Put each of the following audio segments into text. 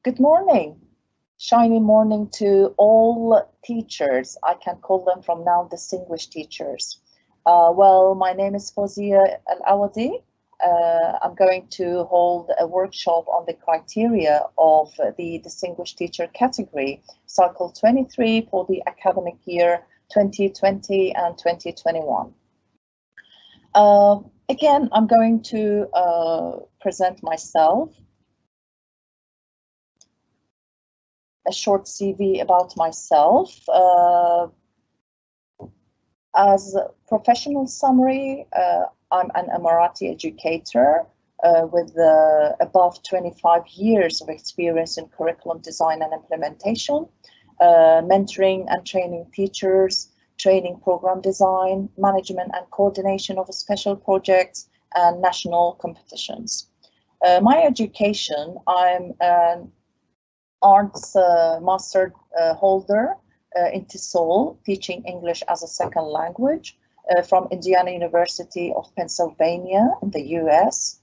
Good morning, shiny morning to all teachers. I can call them from now distinguished teachers. Well, my name is Fawzia Al-Awadi. I'm going to hold a workshop on the criteria of the distinguished teacher category, cycle 23 for the academic year 2020 and 2021. Again, I'm going to present myself. A short CV about myself. As a professional summary, I'm an Emirati educator with above 25 years of experience in curriculum design and implementation, mentoring and training teachers, training program design, management and coordination of special projects and national competitions. My education, I'm an arts master holder in TESOL, teaching English as a second language from Indiana University of Pennsylvania in the US,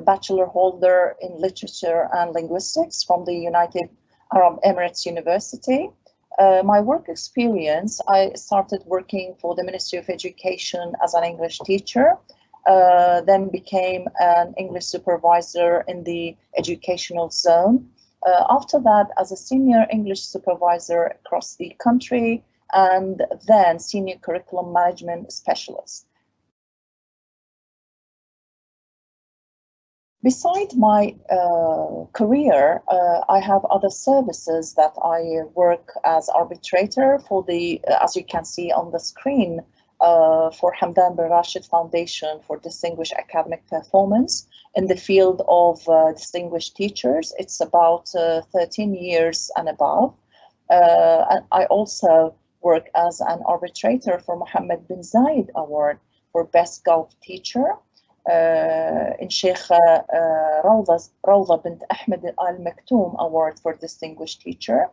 bachelor holder in literature and linguistics from the United Arab Emirates University. My work experience, I started working for the Ministry of Education as an English teacher, then became an English supervisor in the educational zone. After that, as a senior English supervisor across the country, and then senior curriculum management specialist. Beside my career, I have other services that I work as arbitrator for the, as you can see on the screen, for Hamdan bin Rashid Foundation for Distinguished Academic Performance in the field of distinguished teachers. It's about 13 years and above. And I also work as an arbitrator for Mohammed bin Zayed Award for Best Gulf Teacher in Sheikh Rawda bint Ahmed Al Maktoum Award for Distinguished Teacher,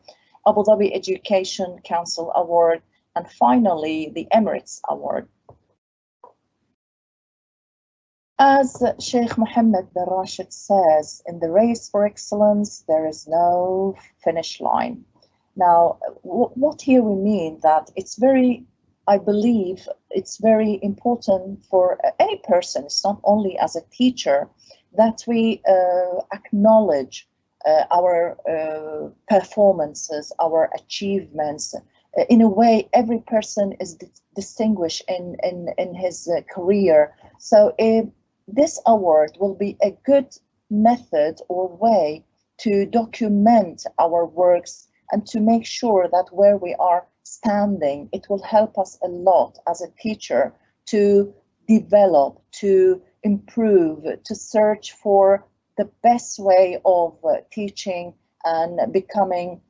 Abu Dhabi Education Council Award, and finally the Emirates Award. As Sheikh Mohammed bin Rashid says, in the race for excellence, there is no finish line. Now, what here we mean that it's very, I believe it's very important for any person, it's not only as a teacher, that we acknowledge our performances, our achievements. In a way, every person is distinguished in his career. So this award will be a good method or way to document our works and to make sure that where we are standing, it will help us a lot as a teacher to develop, to improve, to search for the best way of teaching and becoming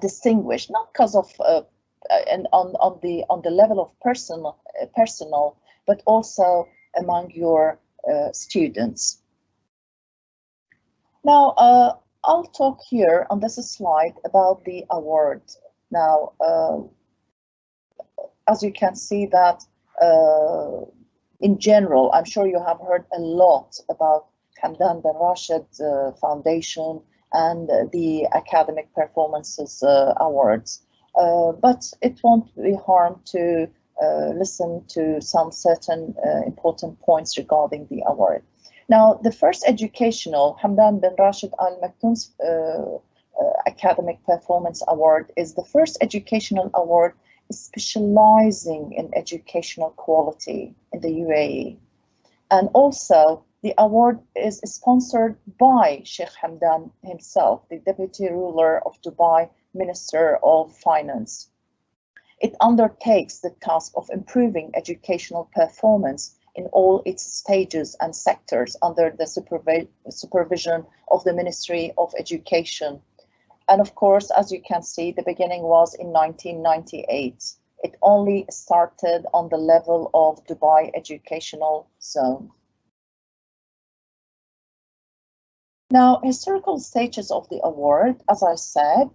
distinguished, not because of and on the level of personal, but also among your students. Now, I'll talk here on this slide about the award. Now, as you can see that in general, I'm sure you have heard a lot about Hamdan bin Rashid Foundation and the Academic Performances Awards. But it won't be harm to listen to some certain important points regarding the award. Now, the first educational Hamdan bin Rashid Al Maktoum's Academic Performance Award is the first educational award specializing in educational quality in the UAE. And also, the award is sponsored by Sheikh Hamdan himself, the Deputy Ruler of Dubai, Minister of Finance. It undertakes the task of improving educational performance in all its stages and sectors under the supervision of the Ministry of Education. And of course, as you can see, the beginning was in 1998. It only started on the level of Dubai Educational Zone. Now, historical stages of the award, as I said,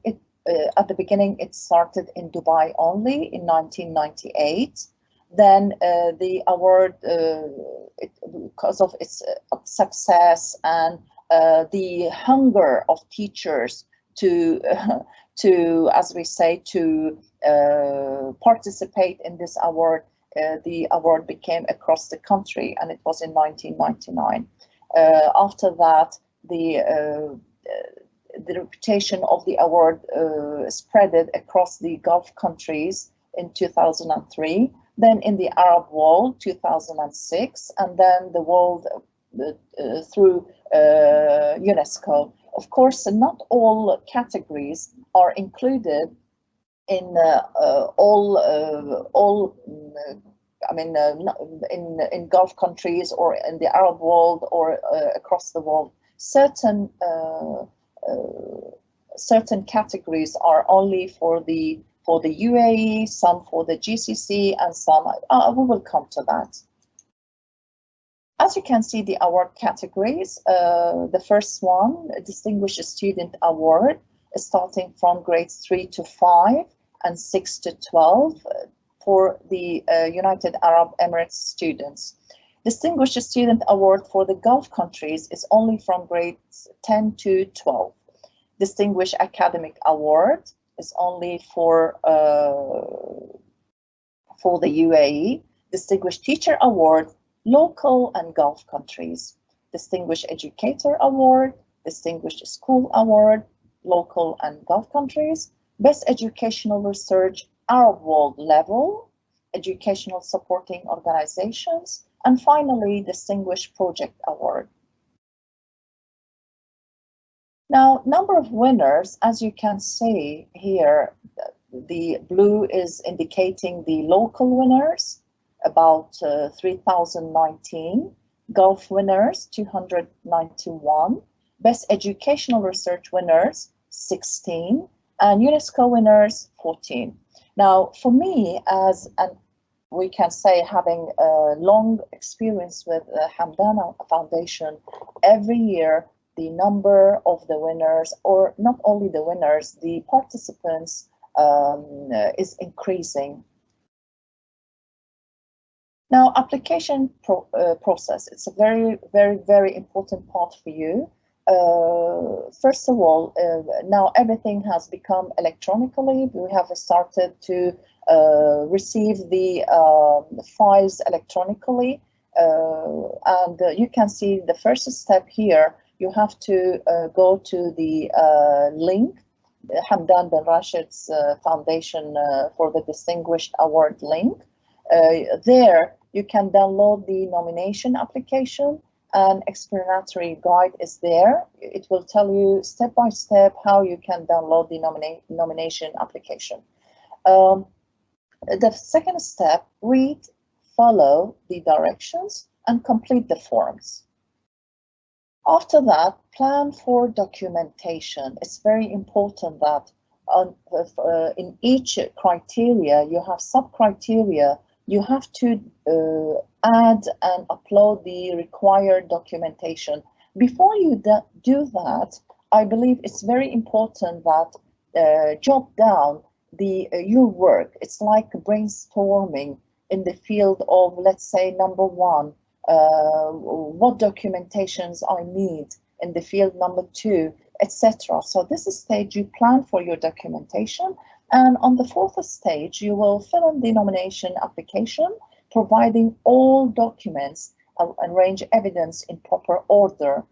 at the beginning it started in Dubai only in 1998. Then the award, because of its success and the hunger of teachers to, as we say, to participate in this award. The award became across the country, and it was in 1999. After that, the reputation of the award spreaded across the Gulf countries in 2003, then in the Arab world 2006, and then the world through UNESCO. Of course, not all categories are included in in Gulf countries or in the Arab world or across the world. Certain categories are only for the UAE, some for the GCC, and some we will come to that. As you can see, the award categories, the first one, Distinguished Student Award, is starting from grades 3 to 5 and 6 to 12 for the United Arab Emirates students. Distinguished Student Award for the Gulf countries is only from grades 10 to 12. Distinguished Academic Award is only for the UAE. Distinguished Teacher Award, local and Gulf countries. Distinguished Educator Award, Distinguished School Award, local and Gulf countries. Best Educational Research, Arab world level, Educational Supporting Organizations, and finally, Distinguished Project Award. Now, number of winners, as you can see here, the blue is indicating the local winners, about 3,019, Gulf winners, 291, Best Educational Research winners, 16, and UNESCO winners, 14. Now, for me, we can say, having a long experience with the Hamdana Foundation, every year the number of the winners, or not only the winners, the participants is increasing. Now, application process, it's a very, very, very important part for you. First of all, now everything has become electronically. We have started to receive the files electronically, and you can see the first step here. You have to go to the link, Hamdan bin Rashid's Foundation for the Distinguished Award link. There you can download the nomination application, and explanatory guide is there. It will tell you step by step how you can download the nomination application. The second step, read, follow the directions, and complete the forms. After that, plan for documentation. It's very important that in each criteria, you have sub-criteria. You have to add and upload the required documentation. Before you do that, I believe it's very important that jot down your work. It's like brainstorming in the field of, let's say, number one, what documentations I need in the field number two, etc. So this is stage you plan for your documentation, and on the fourth stage you will fill in the nomination application, providing all documents and arrange evidence in proper order.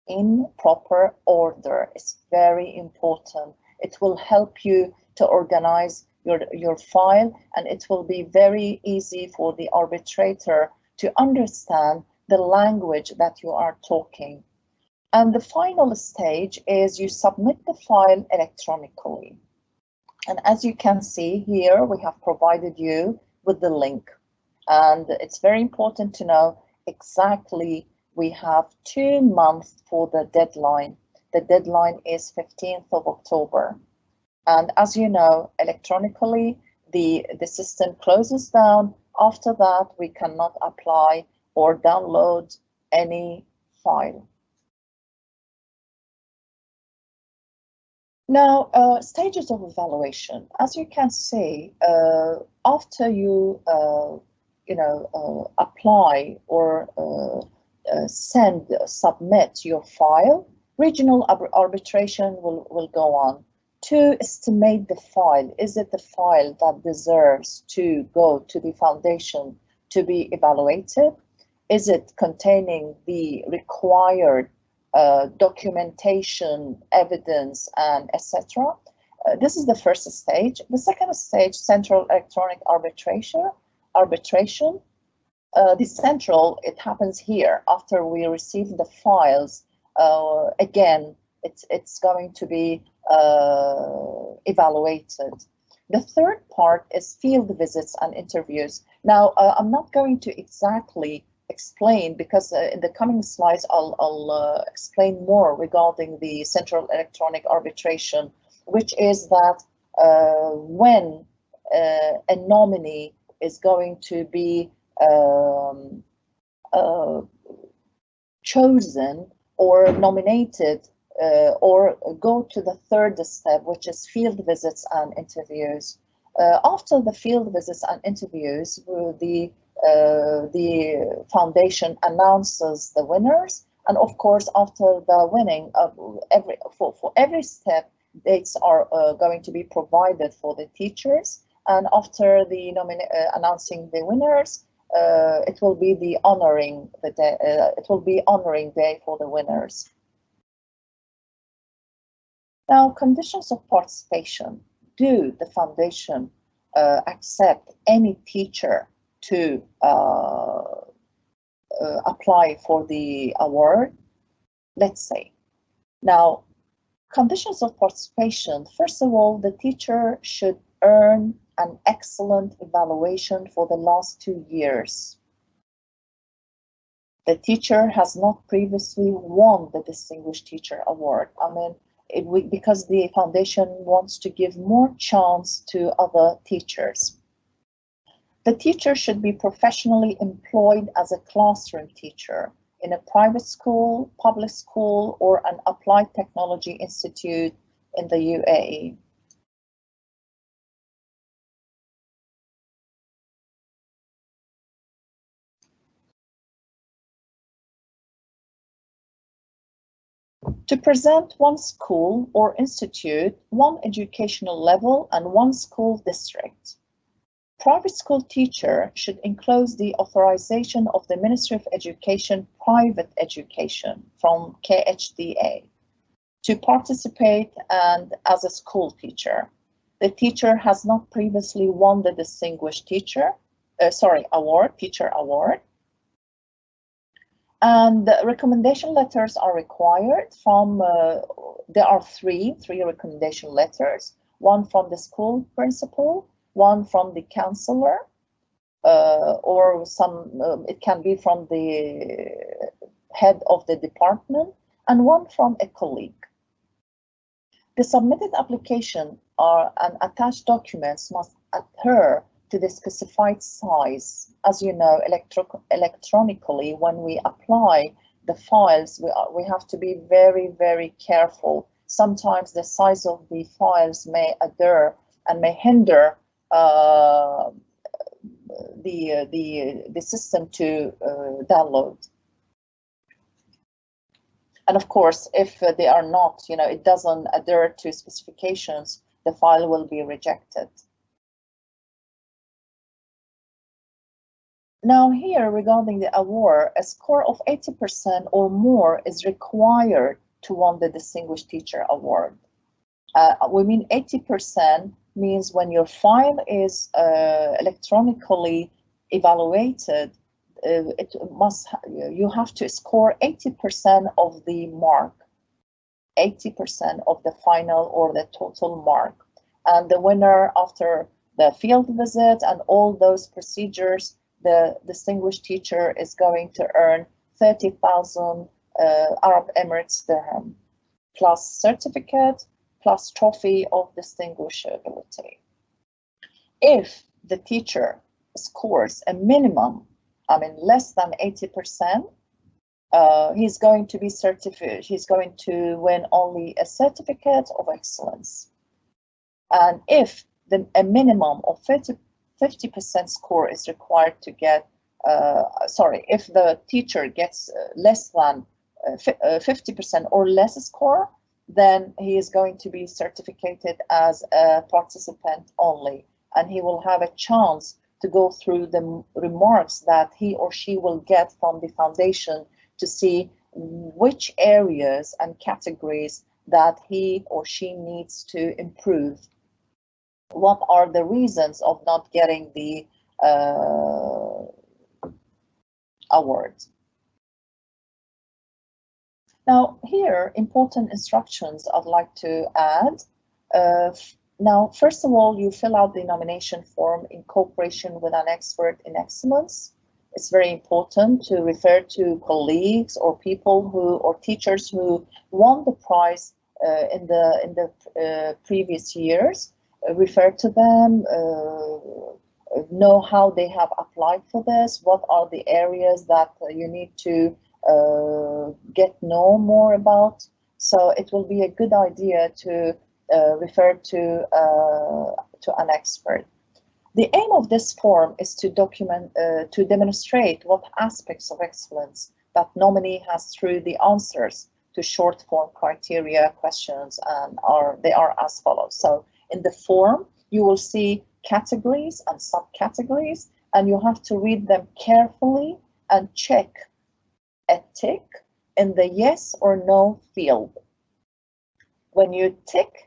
In proper order is very important. It will help you to organize your file, and it will be very easy for the arbitrator to understand the language that you are talking. And the final stage is you submit the file electronically. And as you can see here, we have provided you with the link. And it's very important to know exactly we have 2 months for the deadline. The deadline is 15th of October. And as you know, electronically, the system closes down. After that, we cannot apply or download any file. Now, stages of evaluation. As you can see, after you apply or submit your file, regional arbitration will go on to estimate the file. Is it the file that deserves to go to the foundation to be evaluated? Is it containing the required documentation, evidence, and etc.? This is the first stage. The second stage, central electronic arbitration. The central, it happens here after we receive the files. Again, it's going to be evaluated. The third part is field visits and interviews. Now, I'm not going to exactly explain, because in the coming slides I'll explain more regarding the central electronic arbitration, which is that when a nominee is going to be chosen or nominated or go to the third step, which is field visits and interviews. After the field visits and interviews, the foundation announces the winners, and of course, after the winning, for every step, dates are going to be provided for the teachers, and after the announcing the winners, it will be the honoring the day. It will be honoring day for the winners. Now, conditions of participation. Do the foundation accept any teacher to apply for the award? Let's say. Now, conditions of participation. First of all, the teacher should earn an excellent evaluation for the last 2 years. The teacher has not previously won the Distinguished Teacher Award. I mean, because the foundation wants to give more chance to other teachers. The teacher should be professionally employed as a classroom teacher in a private school, public school, or an applied technology institute in the UAE. To present one school or institute, one educational level, and one school district. Private school teacher should enclose the authorization of the Ministry of Education Private Education from KHDA to participate and as a school teacher. The teacher has not previously won the Distinguished Teacher Award. And the recommendation letters are required from, there are three recommendation letters, one from the school principal, one from the counselor, or it can be from the head of the department, and one from a colleague. The submitted application and attached documents must adhere to the specified size. As you know, electronically, when we apply the files, we have to be very, very careful. Sometimes the size of the files may adhere and may hinder the system to download. And of course, if they are not, it doesn't adhere to specifications, the file will be rejected. Now here, regarding the award, a score of 80% or more is required to win the Distinguished Teacher Award. We mean 80% means when your file is electronically evaluated, you have to score 80% of the mark, 80% of the final or the total mark. And the winner, after the field visit and all those procedures, the Distinguished Teacher is going to earn 30,000 Arab Emirates dirham, plus certificate, plus trophy of distinguishability. If the teacher scores a minimum, less than 80%, he's going to be certified. He's going to win only a certificate of excellence. And if a minimum of 50% score is required to get sorry, if the teacher gets less than 50% or less score, then he is going to be certificated as a participant only, and he will have a chance to go through the remarks that he or she will get from the foundation to see which areas and categories that he or she needs to improve. What are the reasons of not getting the award? Now, here, important instructions I'd like to add. Now, first of all, you fill out the nomination form in cooperation with an expert in excellence. It's very important to refer to colleagues or people who, or teachers who won the prize in the previous years. Refer to them, know how they have applied for this, what are the areas that you need to get know more about. So it will be a good idea to refer to an expert. The aim of this form is to document, to demonstrate what aspects of excellence that nominee has through the answers to short form criteria questions, and they are as follows. So in the form, you will see categories and subcategories, and you have to read them carefully and check a tick in the yes or no field. When you tick,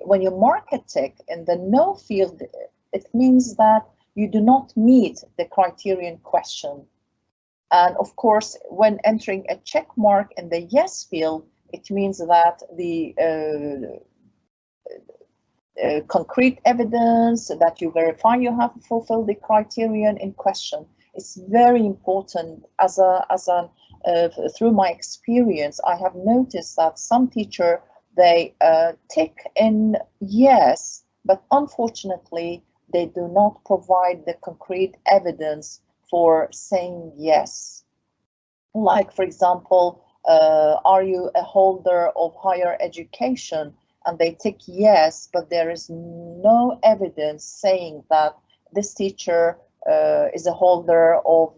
when you mark a tick in the no field, it means that you do not meet the criterion question. And of course, when entering a check mark in the yes field, it means that the concrete evidence that you verify you have fulfilled the criterion in question. It's very important. Through my experience, I have noticed that some teachers, they tick in yes, but unfortunately they do not provide the concrete evidence for saying yes. Like, for example, are you a holder of higher education? And they tick yes, but there is no evidence saying that this teacher is a holder of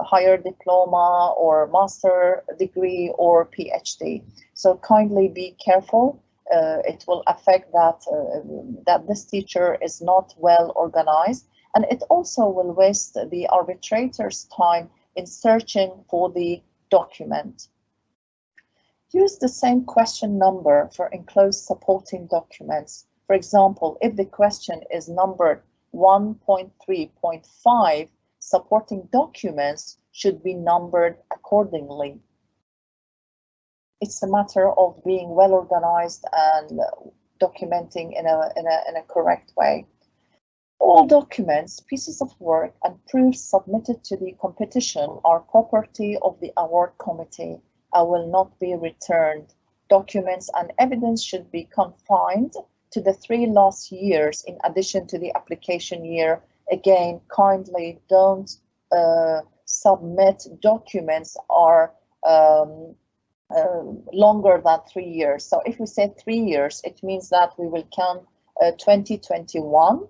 higher diploma or master degree or PhD. So kindly be careful. It will affect that this teacher is not well organized, and it also will waste the arbitrator's time in searching for the document. Use the same question number for enclosed supporting documents. For example, if the question is numbered 1.3.5, supporting documents should be numbered accordingly. It's a matter of being well organized and documenting in a correct way. All documents, pieces of work, and proofs submitted to the competition are property of the award committee and will not be returned. Documents and evidence should be confined to the 3 last years in addition to the application year. Again, kindly don't submit documents are longer than 3 years. So if we say 3 years, it means that we will count 2021,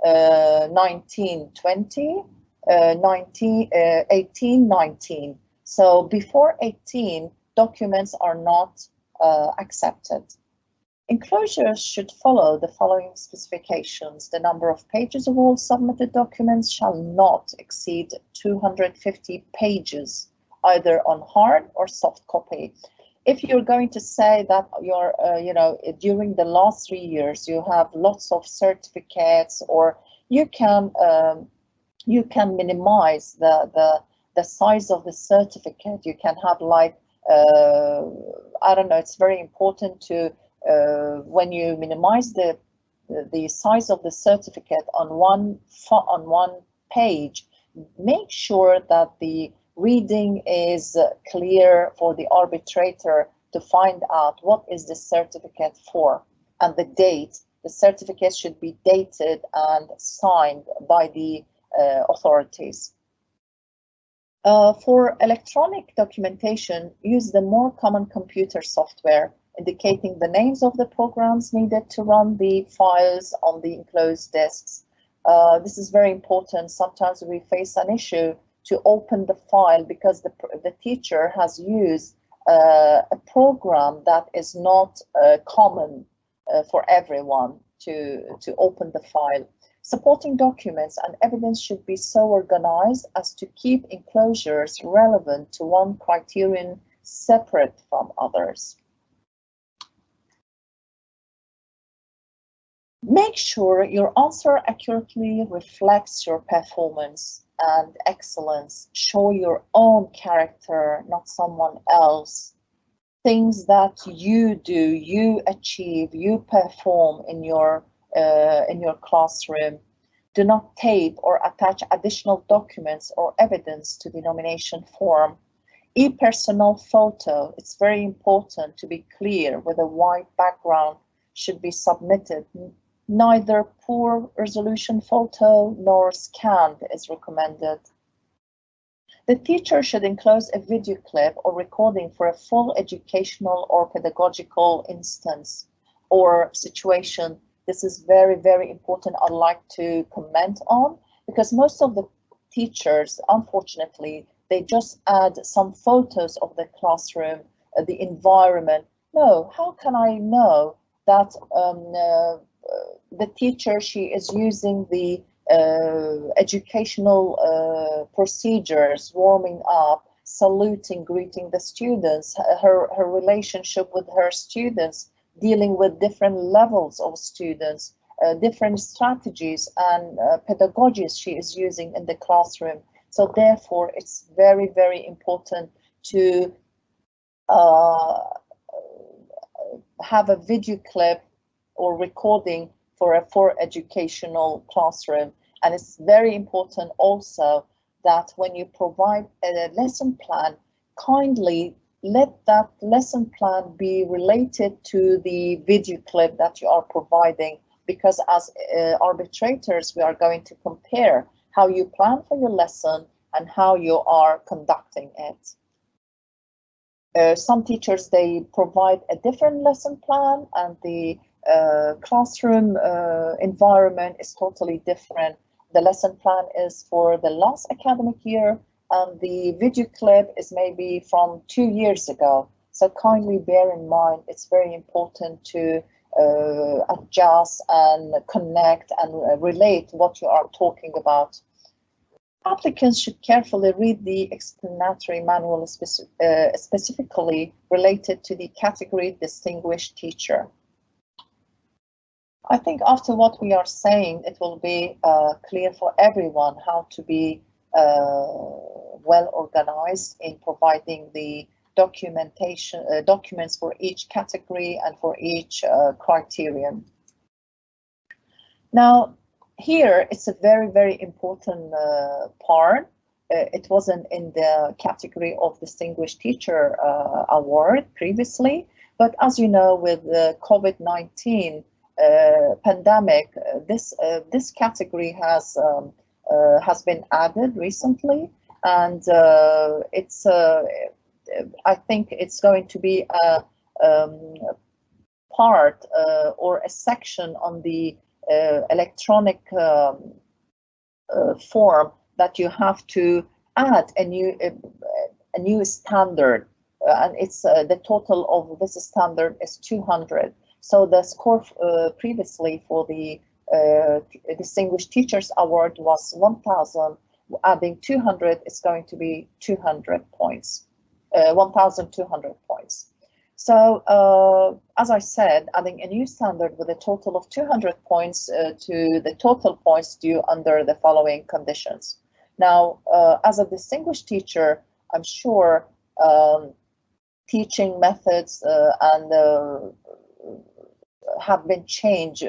19, 20, 18, 19. So before 18, documents are not accepted. Enclosures should follow the following specifications. The number of pages of all submitted documents shall not exceed 250 pages, either on hard or soft copy. If you're going to say that you're, during the last 3 years, you have lots of certificates, or you can minimize the size of the certificate. You can have like, I don't know, it's very important to, when you minimize the size of the certificate on one page, make sure that the reading is clear for the arbitrator to find out what is the certificate for, and the date. The certificate should be dated and signed by the authorities. For electronic documentation, use the more common computer software, indicating the names of the programs needed to run the files on the enclosed disks. This is very important. Sometimes we face an issue to open the file because the teacher has used a program that is not common for everyone to open the file. Supporting documents and evidence should be so organized as to keep enclosures relevant to one criterion separate from others. Make sure your answer accurately reflects your performance and excellence. Show your own character, not someone else. Things that you do, you achieve, you perform in your classroom. Do not tape or attach additional documents or evidence to the nomination form. Impersonal photo, it's very important to be clear with a white background should be submitted. Neither poor resolution photo nor scanned is recommended. The teacher should enclose a video clip or recording for a full educational or pedagogical instance or situation. This is very, very important. I'd like to comment on because most of the teachers, unfortunately, they just add some photos of the classroom, the environment. No, how can I know that the teacher, she is using the educational procedures, warming up, saluting, greeting the students, her relationship with her students, dealing with different levels of students, different strategies and pedagogies she is using in the classroom. So therefore, it's very, very important to have a video clip or recording for educational classroom. And it's very important also that when you provide a lesson plan, kindly let that lesson plan be related to the video clip that you are providing, because as arbitrators, we are going to compare how you plan for your lesson and how you are conducting it. Some teachers, they provide a different lesson plan and the classroom environment is totally different. The lesson plan is for the last academic year and the video clip is maybe from 2 years ago. So kindly bear in mind, it's very important to adjust and connect and relate what you are talking about. Applicants should carefully read the explanatory manual specifically related to the category distinguished teacher. I think after what we are saying, it will be clear for everyone how to be well organized in providing the documentation documents for each category and for each criterion. Now, here it's a very, very important part. It wasn't in the category of Distinguished Teacher Award previously, but as you know, with the COVID-19 pandemic, this category has been added recently, and it's I think it's going to be a part or a section on the electronic form that you have to add a new standard, and it's the total of this standard is 200. So the score previously for the Distinguished Teachers Award was 1,000. Adding 200 is going to be 200 points, 1,200 points. So as I said, adding a new standard with a total of 200 points to the total points due under the following conditions. Now, as a distinguished teacher, I'm sure teaching methods and have been changed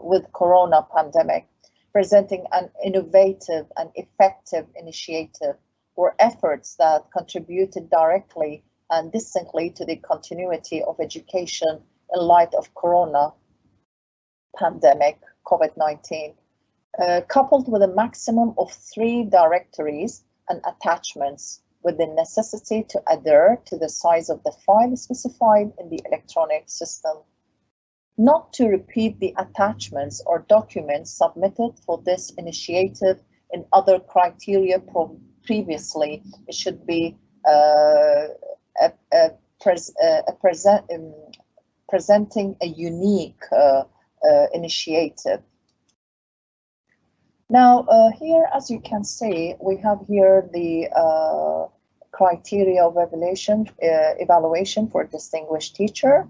with Corona pandemic, presenting an innovative and effective initiative or efforts that contributed directly and distinctly to the continuity of education in light of Corona pandemic, COVID-19, coupled with a maximum of 3 directories and attachments with the necessity to adhere to the size of the file specified in the electronic system. not to repeat the attachments or documents submitted for this initiative in other criteria previously. It should be presenting a unique initiative. Now, here, as you can see, we have here the criteria of evaluation for distinguished teacher.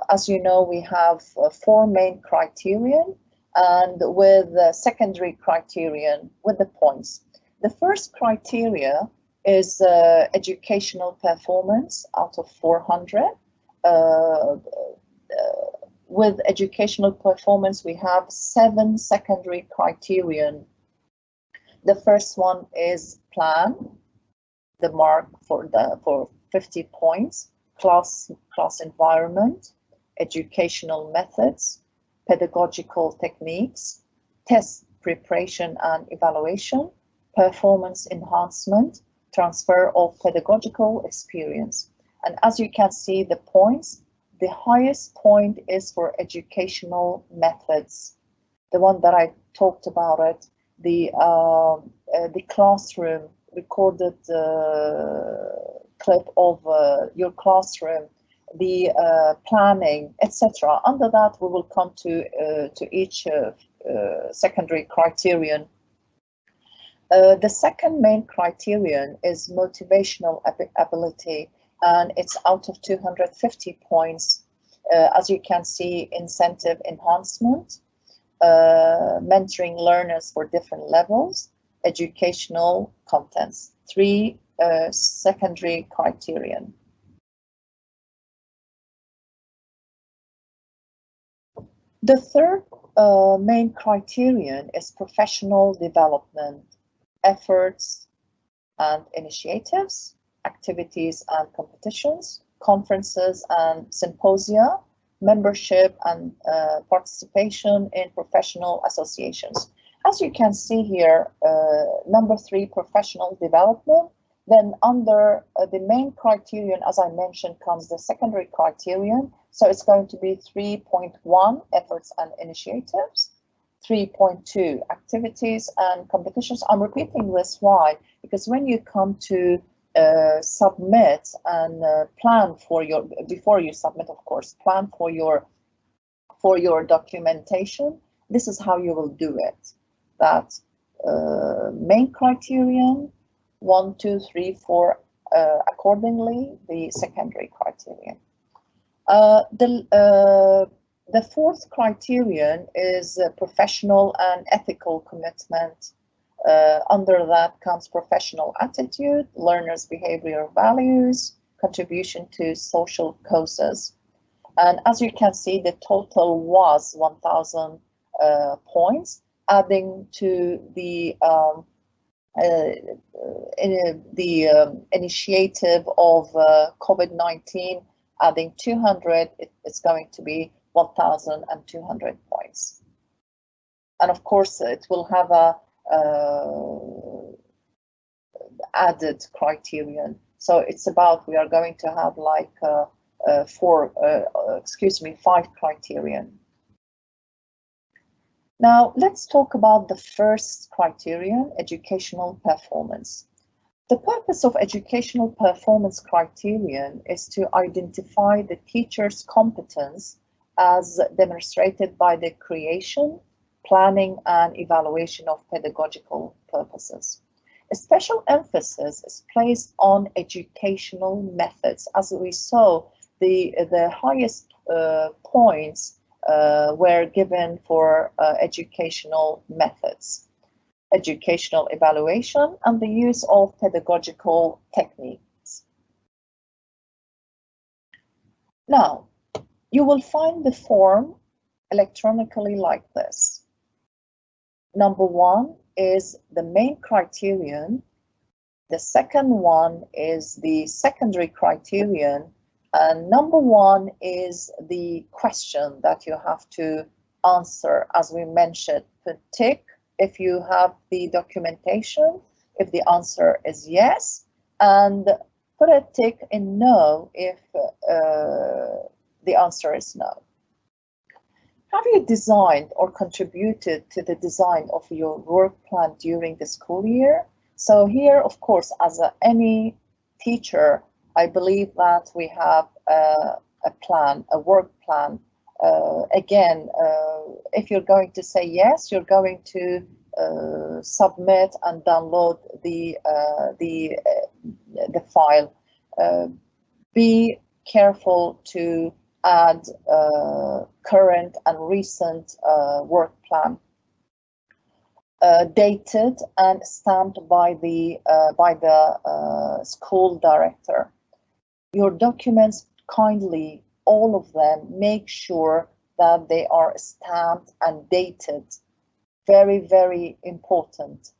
As you know, we have 4 main criterion, and with secondary criterion with the points. The first criteria is educational performance out of 400. With educational performance, we have 7 secondary criterion. The first one is plan, the mark for 50 points, class environment, educational methods, pedagogical techniques, test preparation and evaluation, performance enhancement, transfer of pedagogical experience. And as you can see, the points, the highest point is for educational methods. The one that I talked about it, the classroom, recorded clip of your classroom, the planning, etc. Under that, we will come to each secondary criterion. The second main criterion is motivational ability, and it's out of 250 points. As you can see, incentive enhancement, mentoring learners for different levels, educational contents. 3 secondary criterion. The third main criterion is professional development, efforts and initiatives, activities and competitions, conferences and symposia, membership and participation in professional associations. As you can see here, number 3, professional development. Then under the main criterion, as I mentioned, comes the secondary criterion. So it's going to be 3.1, efforts and initiatives, 3.2, activities and competitions. I'm repeating this, why? Because when you come to submit and plan for your, before you submit, of course, plan for your documentation, this is how you will do it. That main criterion, 1, 2, 3, 4, accordingly, the secondary criterion. The fourth criterion is professional and ethical commitment. Under that comes professional attitude, learners' behavioral values, contribution to social causes. And as you can see, the total was 1,000 points, adding to the initiative of COVID-19, adding 200, it's going to be 1,200 points. And of course, it will have a added criterion. So it's about, we are going to have like 5 criterion. Now, let's talk about the first criterion, educational performance. The purpose of educational performance criterion is to identify the teacher's competence as demonstrated by the creation, planning, and evaluation of pedagogical purposes. A special emphasis is placed on educational methods. As we saw, the highest points were given for educational methods, educational evaluation, and the use of pedagogical techniques. Now, you will find the form electronically like this. Number 1 is the main criterion. The second one is the secondary criterion. And number 1 is the question that you have to answer. As we mentioned, put tick if you have the documentation, if the answer is yes, and put a tick in no if the answer is no. Have you designed or contributed to the design of your work plan during the school year? So here, of course, as any teacher, I believe that we have a plan, a work plan. Again, if you're going to say yes, you're going to submit and download the file. Be careful to add current and recent work plan, dated and stamped by the school director. Your documents, kindly, all of them, make sure that they are stamped and dated. Very, very important.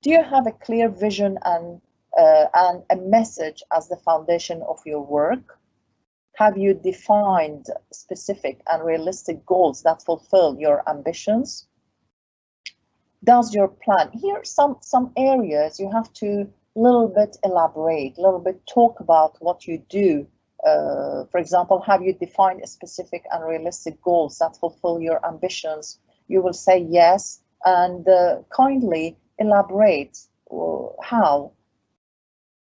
Do you have a clear vision and a message as the foundation of your work? Have you defined specific and realistic goals that fulfill your ambitions? Does your plan, here some areas you have to little bit elaborate, little bit talk about what you do. For example, have you defined a specific and realistic goals that fulfill your ambitions? You will say yes, and kindly elaborate how.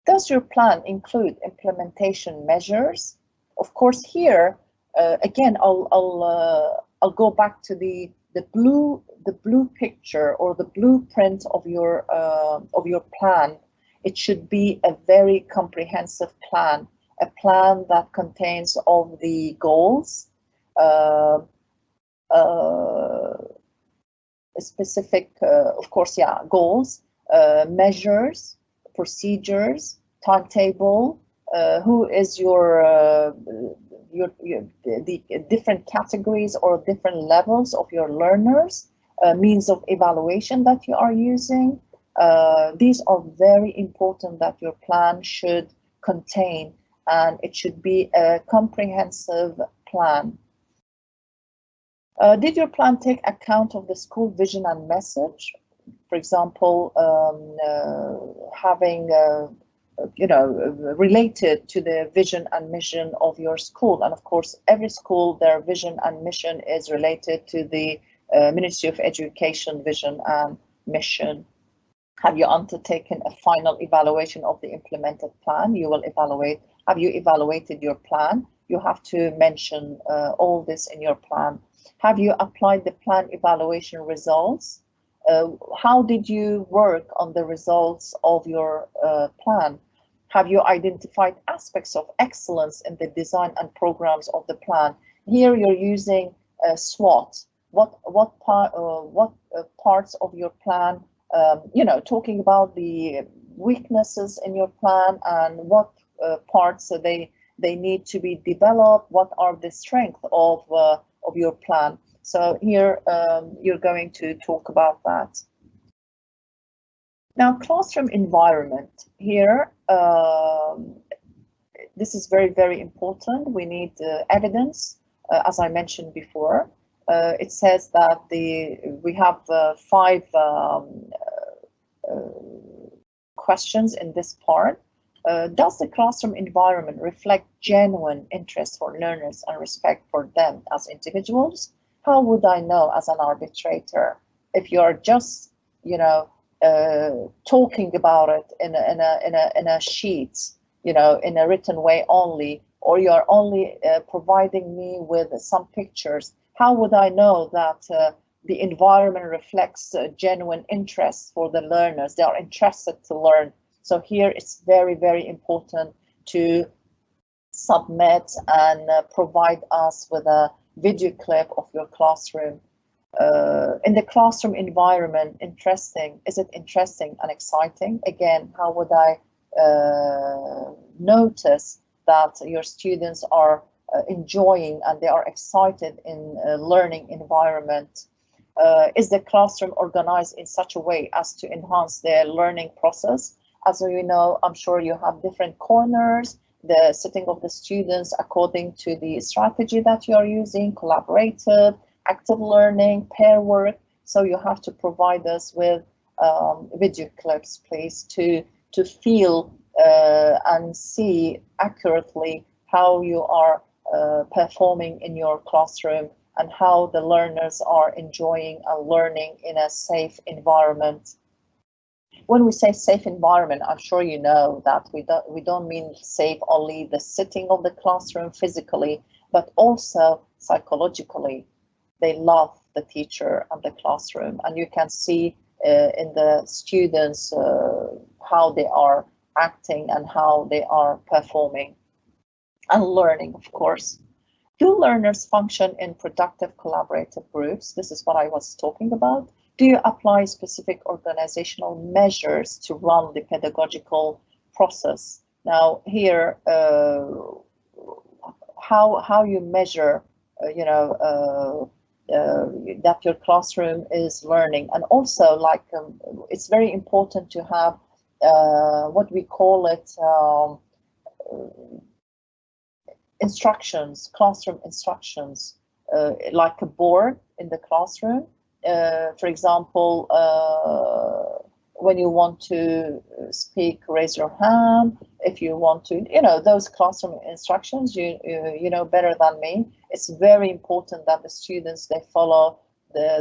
Does your plan include implementation measures? Of course, here again, I'll go back to the blue picture or the blueprint of your plan. It should be a very comprehensive plan, a plan that contains all the goals, specific, of course, yeah, goals, measures, procedures, timetable. Who is the different categories or different levels of your learners, means of evaluation that you are using. These are very important that your plan should contain, and it should be a comprehensive plan. Did your plan take account of the school vision and message? For example, having related to the vision and mission of your school. And of course, every school, their vision and mission is related to the Ministry of Education vision and mission. Have you undertaken a final evaluation of the implemented plan? You will evaluate. Have you evaluated your plan? You have to mention all this in your plan. Have you applied the plan evaluation results? How did you work on the results of your plan? Have you identified aspects of excellence in the design and programs of the plan? Here you're using SWOT. What parts of your plan? Talking about the weaknesses in your plan and what parts they need to be developed. What are the strengths of your plan? So here you're going to talk about that. Now, classroom environment. Here, this is very, very important. We need evidence, as I mentioned before. It says that we have 5 questions in this part. Does the classroom environment reflect genuine interest for learners and respect for them as individuals? How would I know as an arbitrator if you're just, talking about it in a sheet, in a written way only, or you're only providing me with some pictures? How would I know that the environment reflects genuine interest for the learners? They are interested to learn. So here it's very, very important to submit and provide us with a video clip of your classroom. In the classroom environment, is it interesting and exciting? Again, how would I notice that your students are enjoying and they are excited in a learning environment? Is the classroom organized in such a way as to enhance their learning process? As you know, I'm sure you have different corners, the sitting of the students according to the strategy that you are using, collaborative, active learning, pair work. So you have to provide us with video clips, please, to feel and see accurately how you are performing in your classroom and how the learners are enjoying and learning in a safe environment. When we say safe environment, I'm sure you know that we don't mean safe only the sitting of the classroom physically, but also psychologically. They love the teacher and the classroom, and you can see in the students how they are acting and how they are performing and learning, of course. Do learners function in productive collaborative groups? This is what I was talking about. Do you apply specific organizational measures to run the pedagogical process? Now here, how you measure, that your classroom is learning, and also like it's very important to have what we call it instructions, classroom instructions, like a board in the classroom. For example, when you want to speak, raise your hand. If you want to, those classroom instructions, you know better than me. It's very important that the students, they follow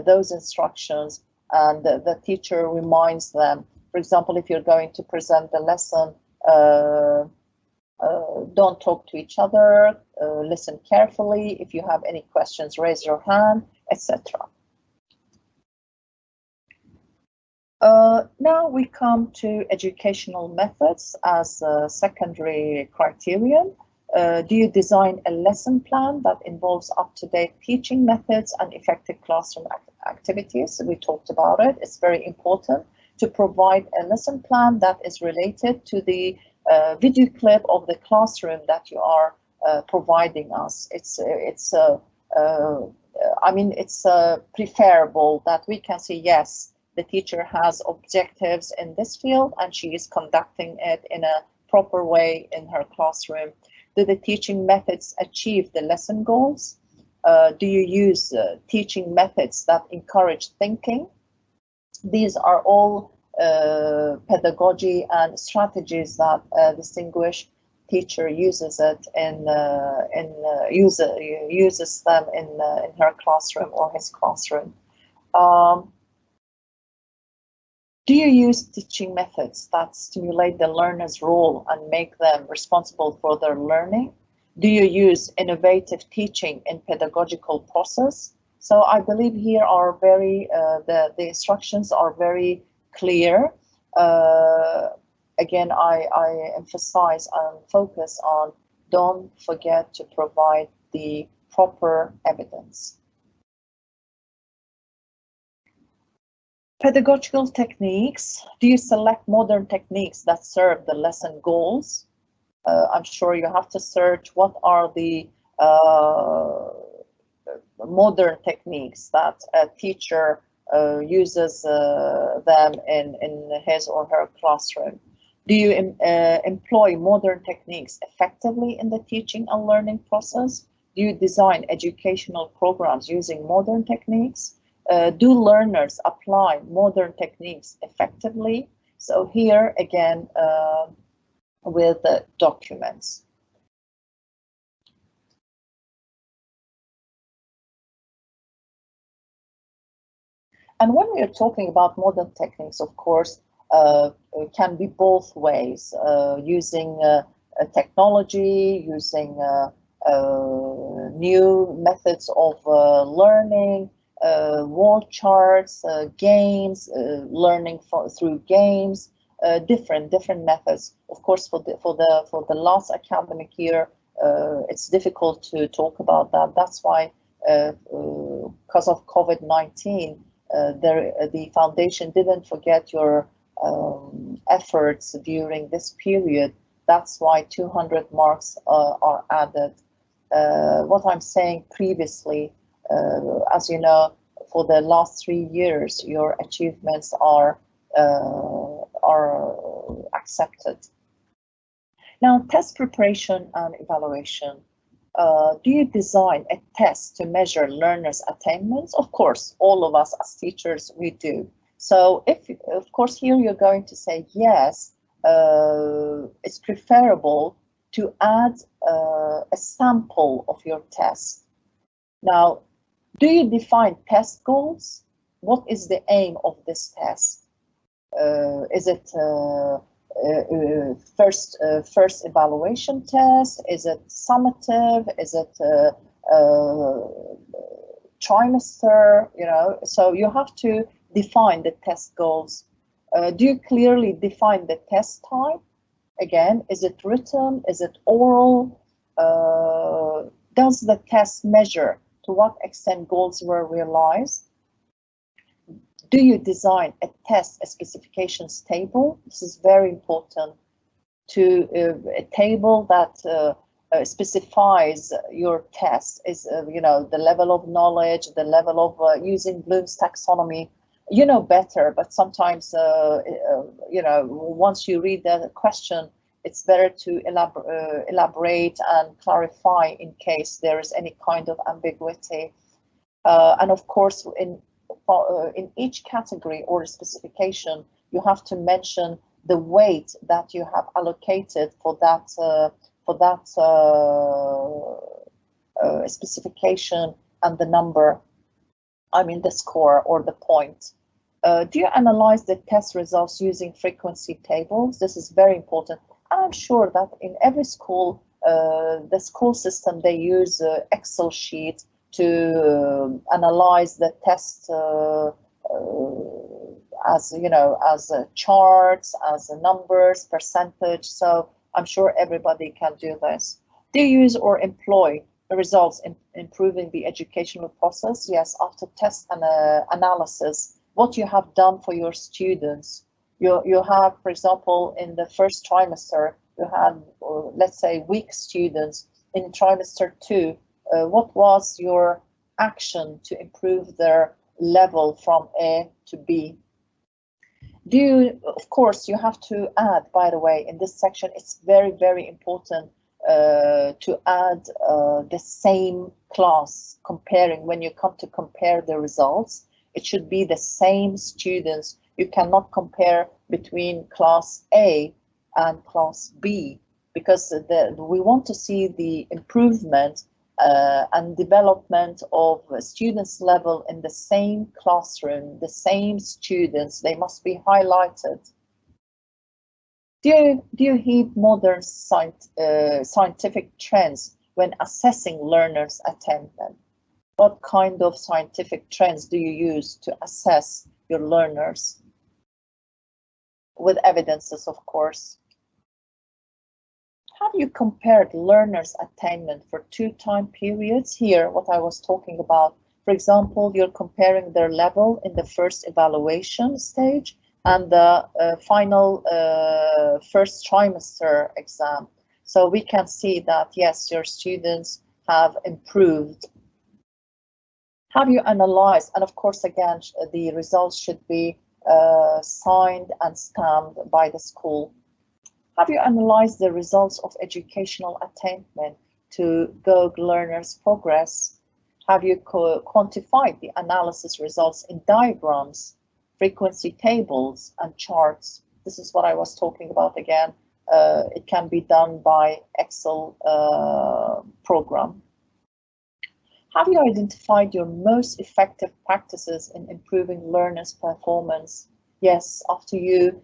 those instructions, and the teacher reminds them. For example, if you're going to present the lesson, don't talk to each other, listen carefully. If you have any questions, raise your hand, etc. Now we come to educational methods as a secondary criterion. Do you design a lesson plan that involves up-to-date teaching methods and effective classroom activities? We talked about it. It's very important to provide a lesson plan that is related to the video clip of the classroom that you are providing us. It's preferable that we can say, yes, the teacher has objectives in this field and she is conducting it in a proper way in her classroom. Do the teaching methods achieve the lesson goals? Do you use teaching methods that encourage thinking? These are all pedagogy and strategies that a distinguished teacher uses it uses them in her classroom or his classroom. Do you use teaching methods that stimulate the learner's role and make them responsible for their learning? Do you use innovative teaching in pedagogical process? So I believe here are very, the instructions are very clear. Again, I emphasize and focus on don't forget to provide the proper evidence. Pedagogical techniques. Do you select modern techniques that serve the lesson goals? I'm sure you have to search what are the modern techniques that a teacher uses them in his or her classroom. Do you employ modern techniques effectively in the teaching and learning process? Do you design educational programs using modern techniques? Do learners apply modern techniques effectively? So here again, with documents. And when we are talking about modern techniques, of course, it can be both ways, using technology, using new methods of learning, wall charts, games, learning through games, different methods. Of course, for the last academic year, it's difficult to talk about that. That's why, because of COVID-19, the foundation didn't forget your efforts during this period. That's why 200 marks are added. What I'm saying previously, as you know, for the last 3 years, your achievements are accepted. Now, test preparation and evaluation. Do you design a test to measure learners' attainments? Of course, all of us as teachers, we do. So if, of course, here you're going to say, yes, it's preferable to add a sample of your test. Now, Do you define test goals? What is the aim of this test? Is it first evaluation test? Is it summative? Is it trimester? You know, so you have to define the test goals. Do you clearly define the test type? Again, is it written? Is it oral? Does the test measure to what extent goals were realized? Do you design a test specifications table? This is very important. To a table that specifies your test is, you know, the level of knowledge, the level of using Bloom's taxonomy. You know better, but sometimes, you know, once you read the question, it's better to elaborate and clarify in case there is any kind of ambiguity. And of course, in each category or specification, you have to mention the weight that you have allocated for that specification and the number, I mean the score or the point. Do you analyze the test results using frequency tables? This is very important. And I'm sure that in every school, the school system, they use Excel sheet to analyze the test as, you know, as charts, as numbers, percentage. So I'm sure everybody can do this. Do you use or employ the results in improving the educational process? Yes, after test and analysis, what you have done for your students. You have, for example, in the first trimester, you had, let's say, weak students. In trimester 2, what was your action to improve their level from A to B? Do you, of course, you have to add, by the way, in this section, it's very, very important to add the same class comparing. When you come to compare the results, it should be the same students. You cannot compare between class A and class B, because we want to see the improvement and development of students' level in the same classroom, the same students. They must be highlighted. Do you heed modern scientific trends when assessing learners' attainment? What kind of scientific trends do you use to assess your learners? With evidences, of course. Have you compared learners' attainment for 2 time periods? Here, what I was talking about. For example, you're comparing their level in the first evaluation stage and the final first trimester exam. So we can see that, yes, your students have improved. Have you analyzed? And of course, again, the results should be signed and stamped by the school. Have you analyzed the results of educational attainment to gauge learners' progress? Have you quantified the analysis results in diagrams, frequency tables, and charts? This is what I was talking about again. It can be done by Excel program. Have you identified your most effective practices in improving learners' performance? Yes, after you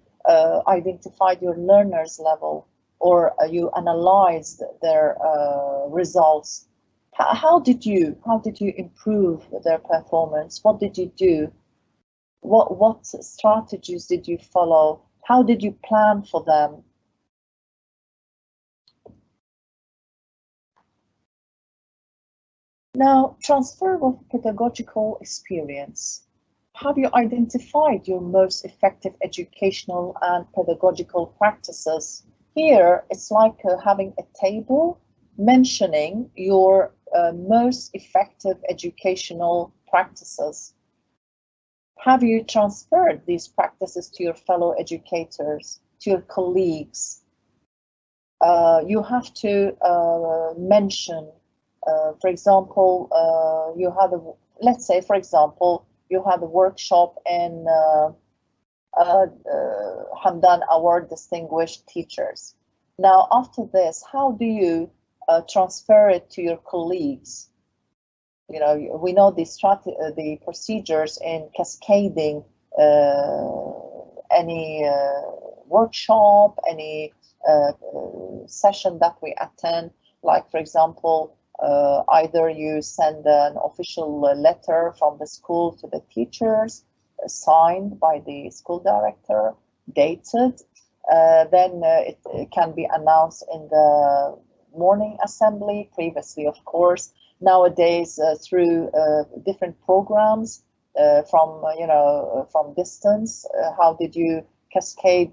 identified your learners' level, or you analyzed their results. How did you improve their performance? What did you do? What strategies did you follow? How did you plan for them? Now, transferable pedagogical experience. Have you identified your most effective educational and pedagogical practices? Here, it's like having a table mentioning your most effective educational practices. Have you transferred these practices to your fellow educators, to your colleagues? You have to mention, for example, you had a, let's say, for example, you had a workshop in Hamdan Award Distinguished Teachers. Now, after this, how do you transfer it to your colleagues? you know, we know the procedures in cascading any workshop, any session that we attend. Like, for example, either you send an official letter from the school to the teachers, signed by the school director, dated, then it can be announced in the morning assembly. Previously, of course, nowadays through different programs from from distance. How did you cascade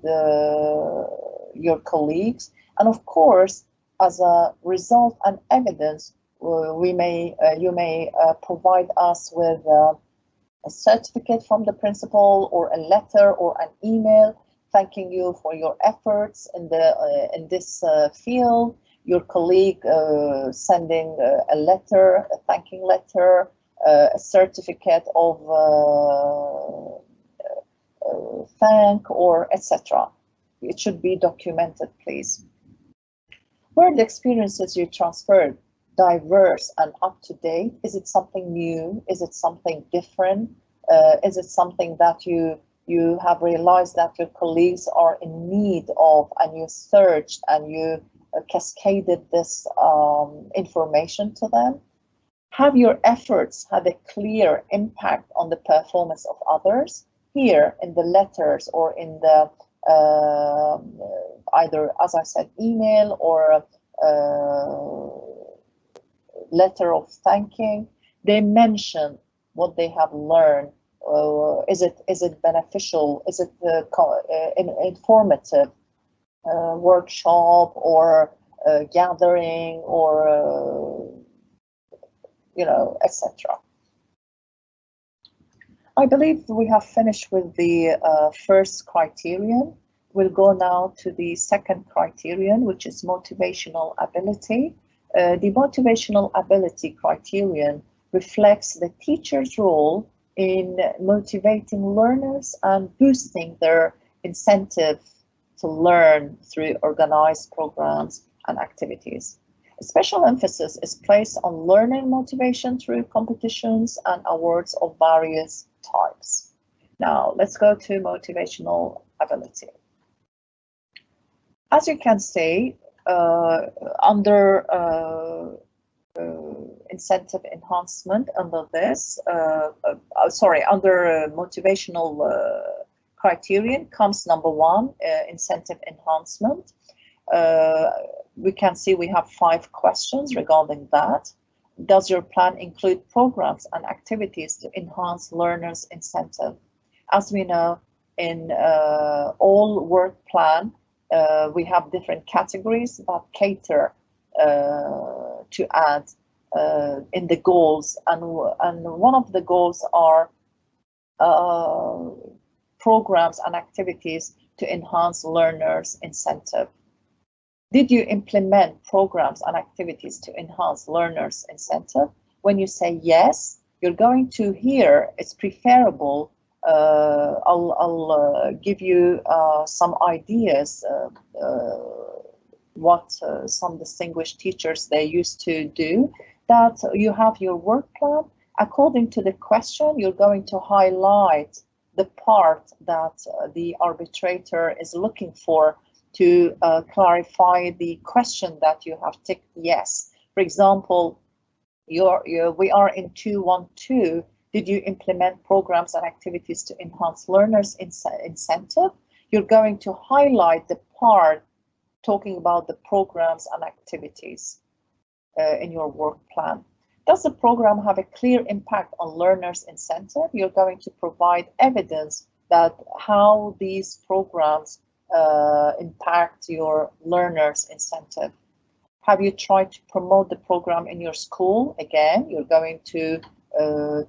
your colleagues? And of course, as a result and evidence, you may provide us with a certificate from the principal, or a letter, or an email thanking you for your efforts in this field. Your colleague sending a letter, a thanking letter, a certificate of thank, or etc. It should be documented, please. Were the experiences you transferred diverse and up to date? Is it something new? Is it something different? Is it something that you have realized that your colleagues are in need of, and you searched and you cascaded this information to them? Have your efforts had a clear impact on the performance of others? Here in the letters, or in the either, as I said, email, or letter of thanking, they mention what they have learned. Is it beneficial? Is it informative workshop, or gathering, or etc. I believe we have finished with the first criterion. We'll go now to the second criterion, which is motivational ability. The motivational ability criterion reflects the teacher's role in motivating learners and boosting their incentive to learn through organized programs and activities. A special emphasis is placed on learning motivation through competitions and awards of various types. Now, let's go to motivational ability. As you can see, under incentive enhancement, under this, under motivational criterion comes number one, incentive enhancement. We can see we have 5 questions regarding that. Does your plan include programs and activities to enhance learners' incentive? As we know, in all work plan, we have different categories that cater to add in the goals, and one of the goals are programs and activities to enhance learners' incentive. Did you implement programs and activities to enhance learners' incentive? When you say yes, you're going to hear it's preferable. I'll give you some ideas what some distinguished teachers they used to do. That you have your work plan. According to the question, you're going to highlight the part that the arbitrator is looking for to clarify the question that you have ticked yes. For example, we are in 212. Did you implement programs and activities to enhance learners' incentive? You're going to highlight the part talking about the programs and activities in your work plan. Does the program have a clear impact on learners' incentive? You're going to provide evidence that how these programs impact your learners' incentive. Have you tried to promote the program in your school? Again, you're going to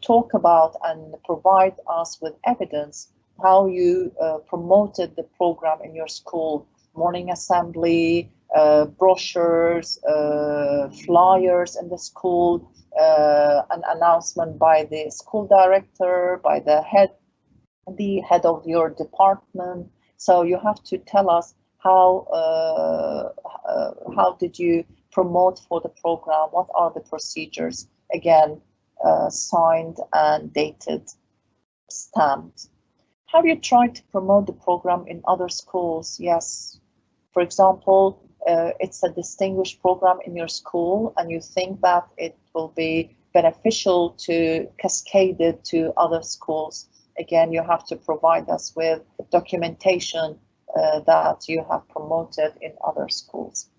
talk about and provide us with evidence how you promoted the program in your school. Morning assembly, brochures, flyers in the school, an announcement by the school director, by the head of your department. So you have to tell us how did you promote for the program? What are the procedures? Again, signed and dated, stamped. Have you tried to promote the program in other schools? Yes. For example, it's a distinguished program in your school and you think that it will be beneficial to cascade it to other schools. Again, you have to provide us with documentation that you have promoted in other schools.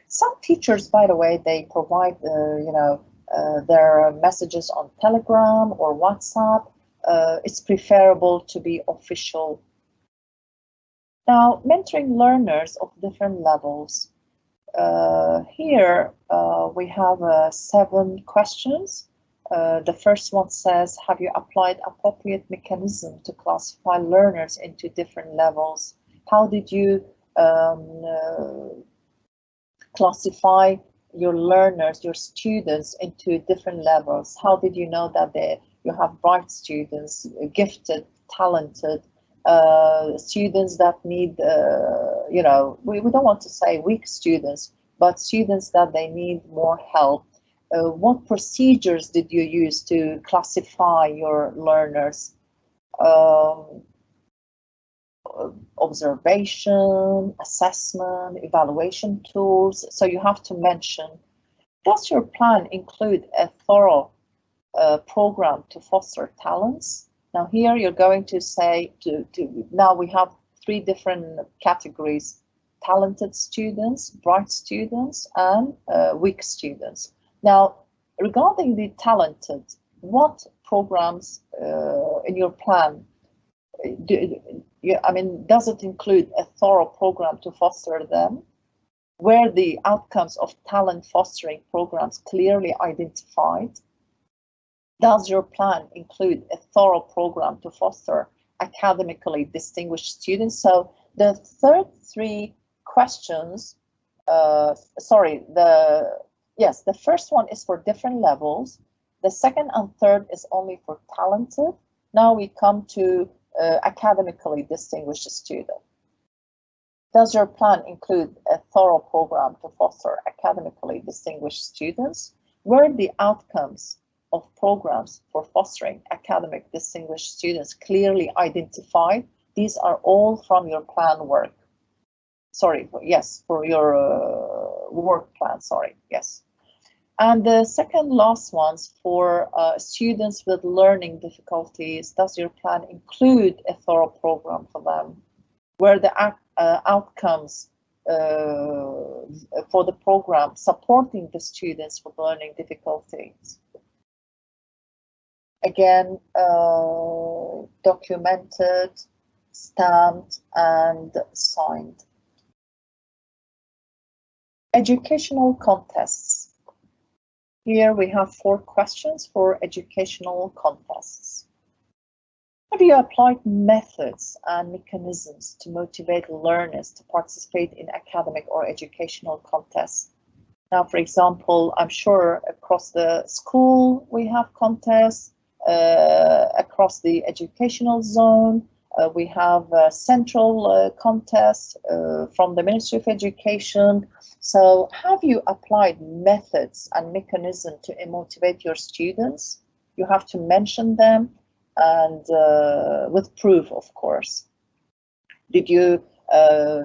Some teachers, by the way, they provide their messages on Telegram or WhatsApp. It's preferable to be official. Now, mentoring learners of different levels. Here we have 7 questions. The first one says, have you applied appropriate mechanism to classify learners into different levels? How did you classify your learners, your students into different levels? How did you know that you have bright students, gifted, talented, students that need, we don't want to say weak students, but students that they need more help? What procedures did you use to classify your learners? Observation, assessment, evaluation tools. So you have to mention, does your plan include a thorough program to foster talents? Now here you're going to say, now we have 3 different categories: talented students, bright students, and weak students. Now, regarding the talented, what programs in your plan does it include a thorough program to foster them? Were the outcomes of talent fostering programs clearly identified? Does your plan include a thorough program to foster academically distinguished students? So the third 3 questions, the first one is for different levels. The second and third is only for talented. Now we come to academically distinguished student. Does your plan include a thorough program to foster academically distinguished students? Were the outcomes of programs for fostering academic distinguished students clearly identified? These are all from your plan work. Sorry, yes, for your work plan, sorry, yes. And the second last ones for students with learning difficulties. Does your plan include a thorough program for them? Were the outcomes for the program supporting the students with learning difficulties? Again, documented, stamped, and signed. Educational contests. Here we have 4 questions for educational contests. Have you applied methods and mechanisms to motivate learners to participate in academic or educational contests? Now, for example, I'm sure across the school we have contests, across the educational zone, we have central contests from the Ministry of Education. So have you applied methods and mechanisms to motivate your students? You have to mention them, and with proof, of course. Did you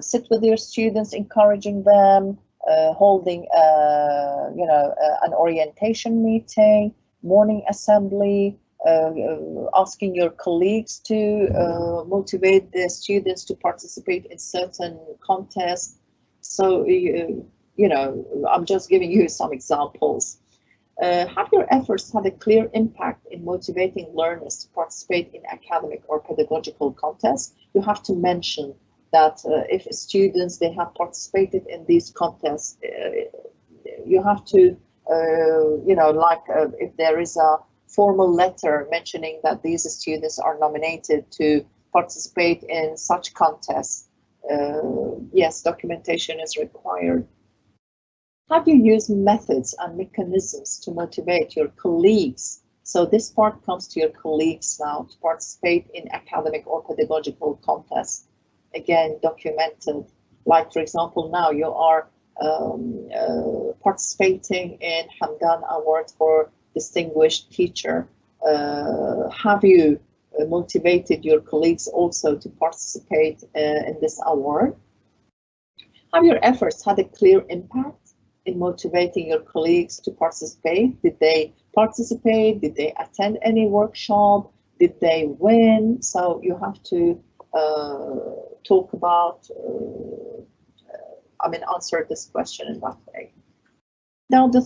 sit with your students, encouraging them, holding an orientation meeting, morning assembly, asking your colleagues to motivate the students to participate in certain contests? So, I'm just giving you some examples. Have your efforts had a clear impact in motivating learners to participate in academic or pedagogical contests? You have to mention that if students, they have participated in these contests, you have to, if there is a formal letter mentioning that these students are nominated to participate in such contests, yes, documentation is required. Have you used methods and mechanisms to motivate your colleagues? So this part comes to your colleagues now, to participate in academic or pedagogical contests. Again, documented. Like, for example, now you are participating in Hamdan Award for Distinguished Teacher? Have you motivated your colleagues also to participate in this award? Have your efforts had a clear impact in motivating your colleagues to participate? Did they participate? Did they attend any workshop? Did they win? So you have to talk about, answer this question in that way. Now, the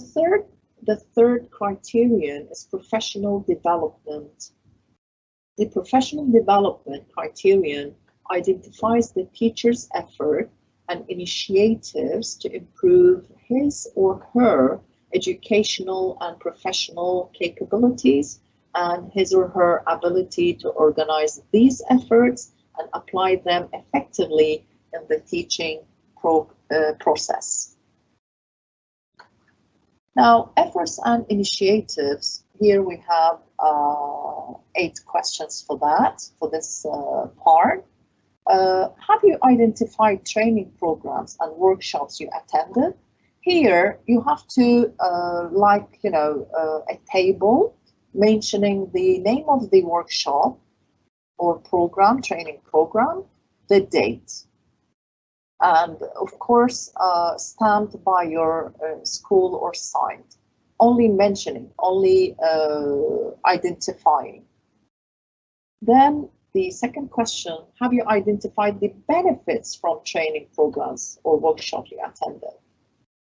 third criterion is professional development. The professional development criterion identifies the teacher's effort and initiatives to improve his or her educational and professional capabilities and his or her ability to organize these efforts and apply them effectively in the teaching process. Now, efforts and initiatives, here we have 8 questions for that, for this part. Have you identified training programs and workshops you attended? Here you have to, a table mentioning the name of the workshop or program, training program, the date, and of course stamped by your school or site. Only mentioning, only identifying. Then the second question, have you identified the benefits from training programs or workshops you attended?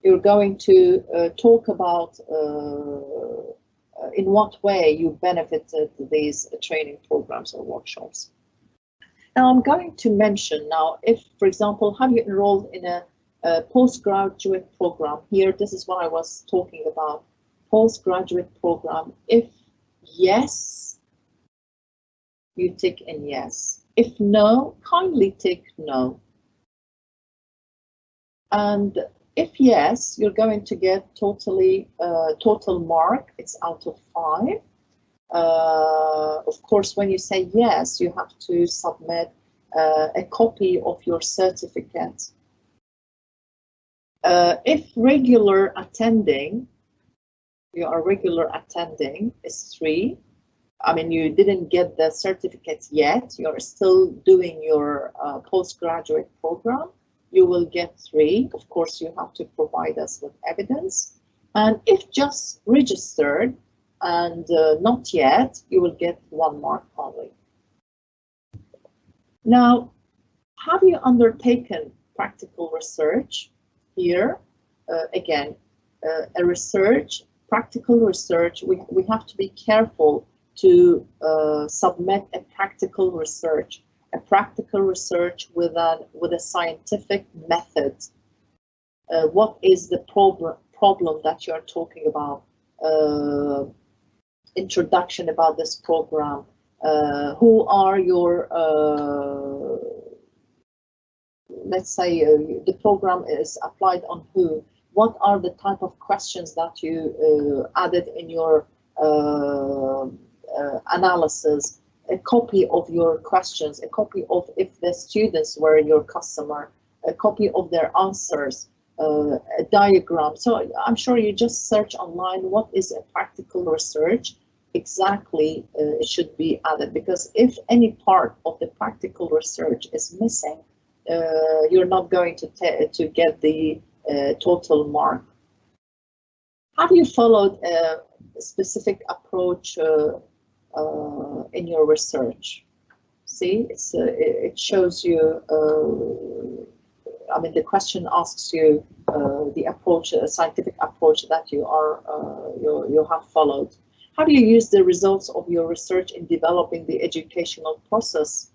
You're going to talk about in what way you benefited these training programs or workshops. Now I'm going to mention now, if, for example, have you enrolled in a postgraduate program? Here, this is what I was talking about, postgraduate program. If yes, you tick in yes. If no, kindly tick no. And if yes, you're going to get total mark. It's out of 5. Of course, when you say yes, you have to submit a copy of your certificate. If regular attending, you are regular attending, is 3. I mean, you didn't get the certificate yet, you're still doing your postgraduate program, you will get 3. Of course, you have to provide us with evidence. And if just registered and not yet, you will get 1 mark only. Now, have you undertaken practical research? Here, again, a research, practical research, we have to be careful to submit a practical research with a scientific method. What is the problem that you're talking about? Introduction about this program. Who are your, let's say the program is applied on who? What are the type of questions that you added in your analysis? A copy of your questions, a copy of if the students were your customer, a copy of their answers, a diagram. So I'm sure you just search online what is a practical research. Exactly, it should be added, because if any part of the practical research is missing, you're not going to get the total mark. Have you followed a specific approach in your research? See, it shows you, I mean, the question asks you the approach, a scientific approach that you have followed. Have you used the results of your research in developing the educational process?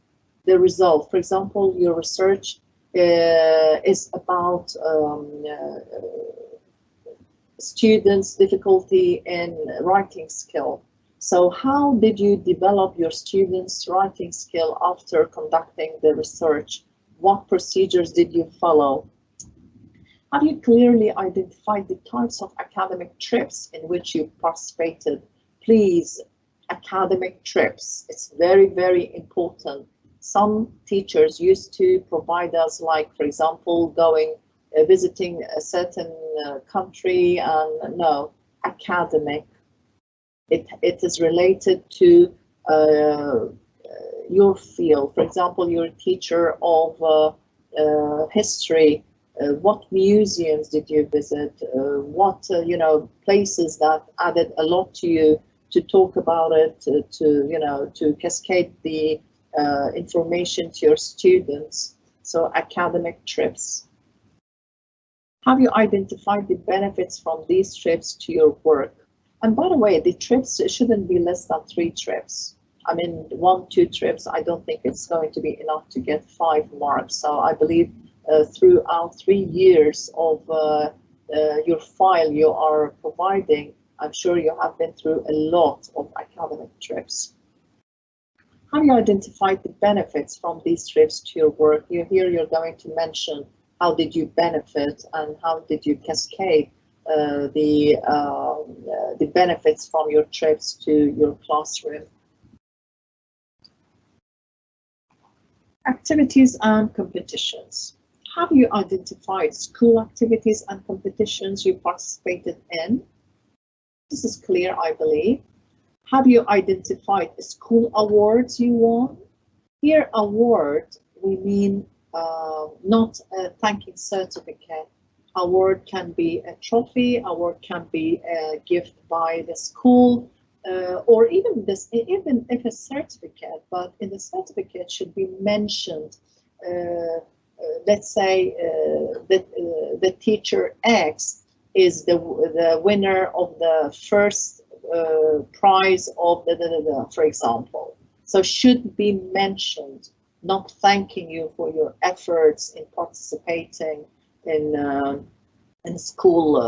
The result, for example, your research is about students' difficulty in writing skill. So how did you develop your students' writing skill after conducting the research? What procedures did you follow? Have you clearly identified the types of academic trips in which you participated? Please, academic trips, it's very, very important. Some teachers used to provide us, like, for example, going visiting a certain country, and no, academic. It is related to your field. For example, you're a teacher of history. What museums did you visit? What places that added a lot to you, to talk about it, to cascade the information to your students. So academic trips. Have you identified the benefits from these trips to your work? And by the way, the trips shouldn't be less than 3 trips. I mean, 1, 2 trips, I don't think it's going to be enough to get 5 marks. So I believe throughout 3 years of your file you are providing, I'm sure you have been through a lot of academic trips. Have you identified the benefits from these trips to your work? Here you're going to mention how did you benefit and how did you cascade the benefits from your trips to your classroom. Activities and competitions. Have you identified school activities and competitions you participated in? This is clear, I believe. Have you identified school awards you won? Here, award, we mean not a thanking certificate. Award can be a trophy, award can be a gift by the school, or even if a certificate, but in the certificate should be mentioned, let's say that the teacher X is the winner of the first prize of for example. So should be mentioned, not thanking you for your efforts in participating in school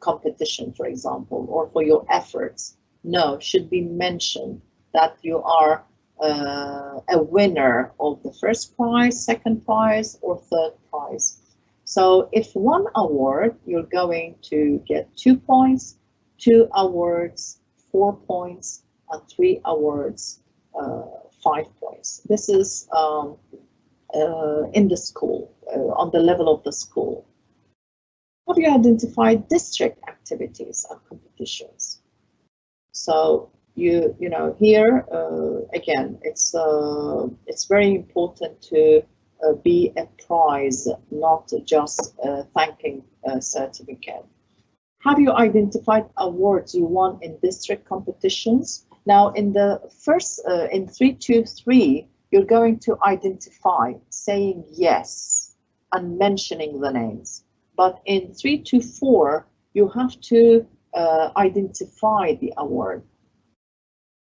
competition, for example, or for your efforts. No, should be mentioned that you are a winner of the first prize, second prize, or third prize. So if 1 award, you're going to get 2 points, 2 awards, 4 points, and 3 awards, 5 points. This is in the school, on the level of the school. Have you identified district activities and competitions? So you know here again, it's very important to be a prize, not just a thanking certificate. Have you identified awards you won in district competitions? Now, in the first, in 323, you're going to identify, saying yes and mentioning the names. But in 324, you have to identify the award.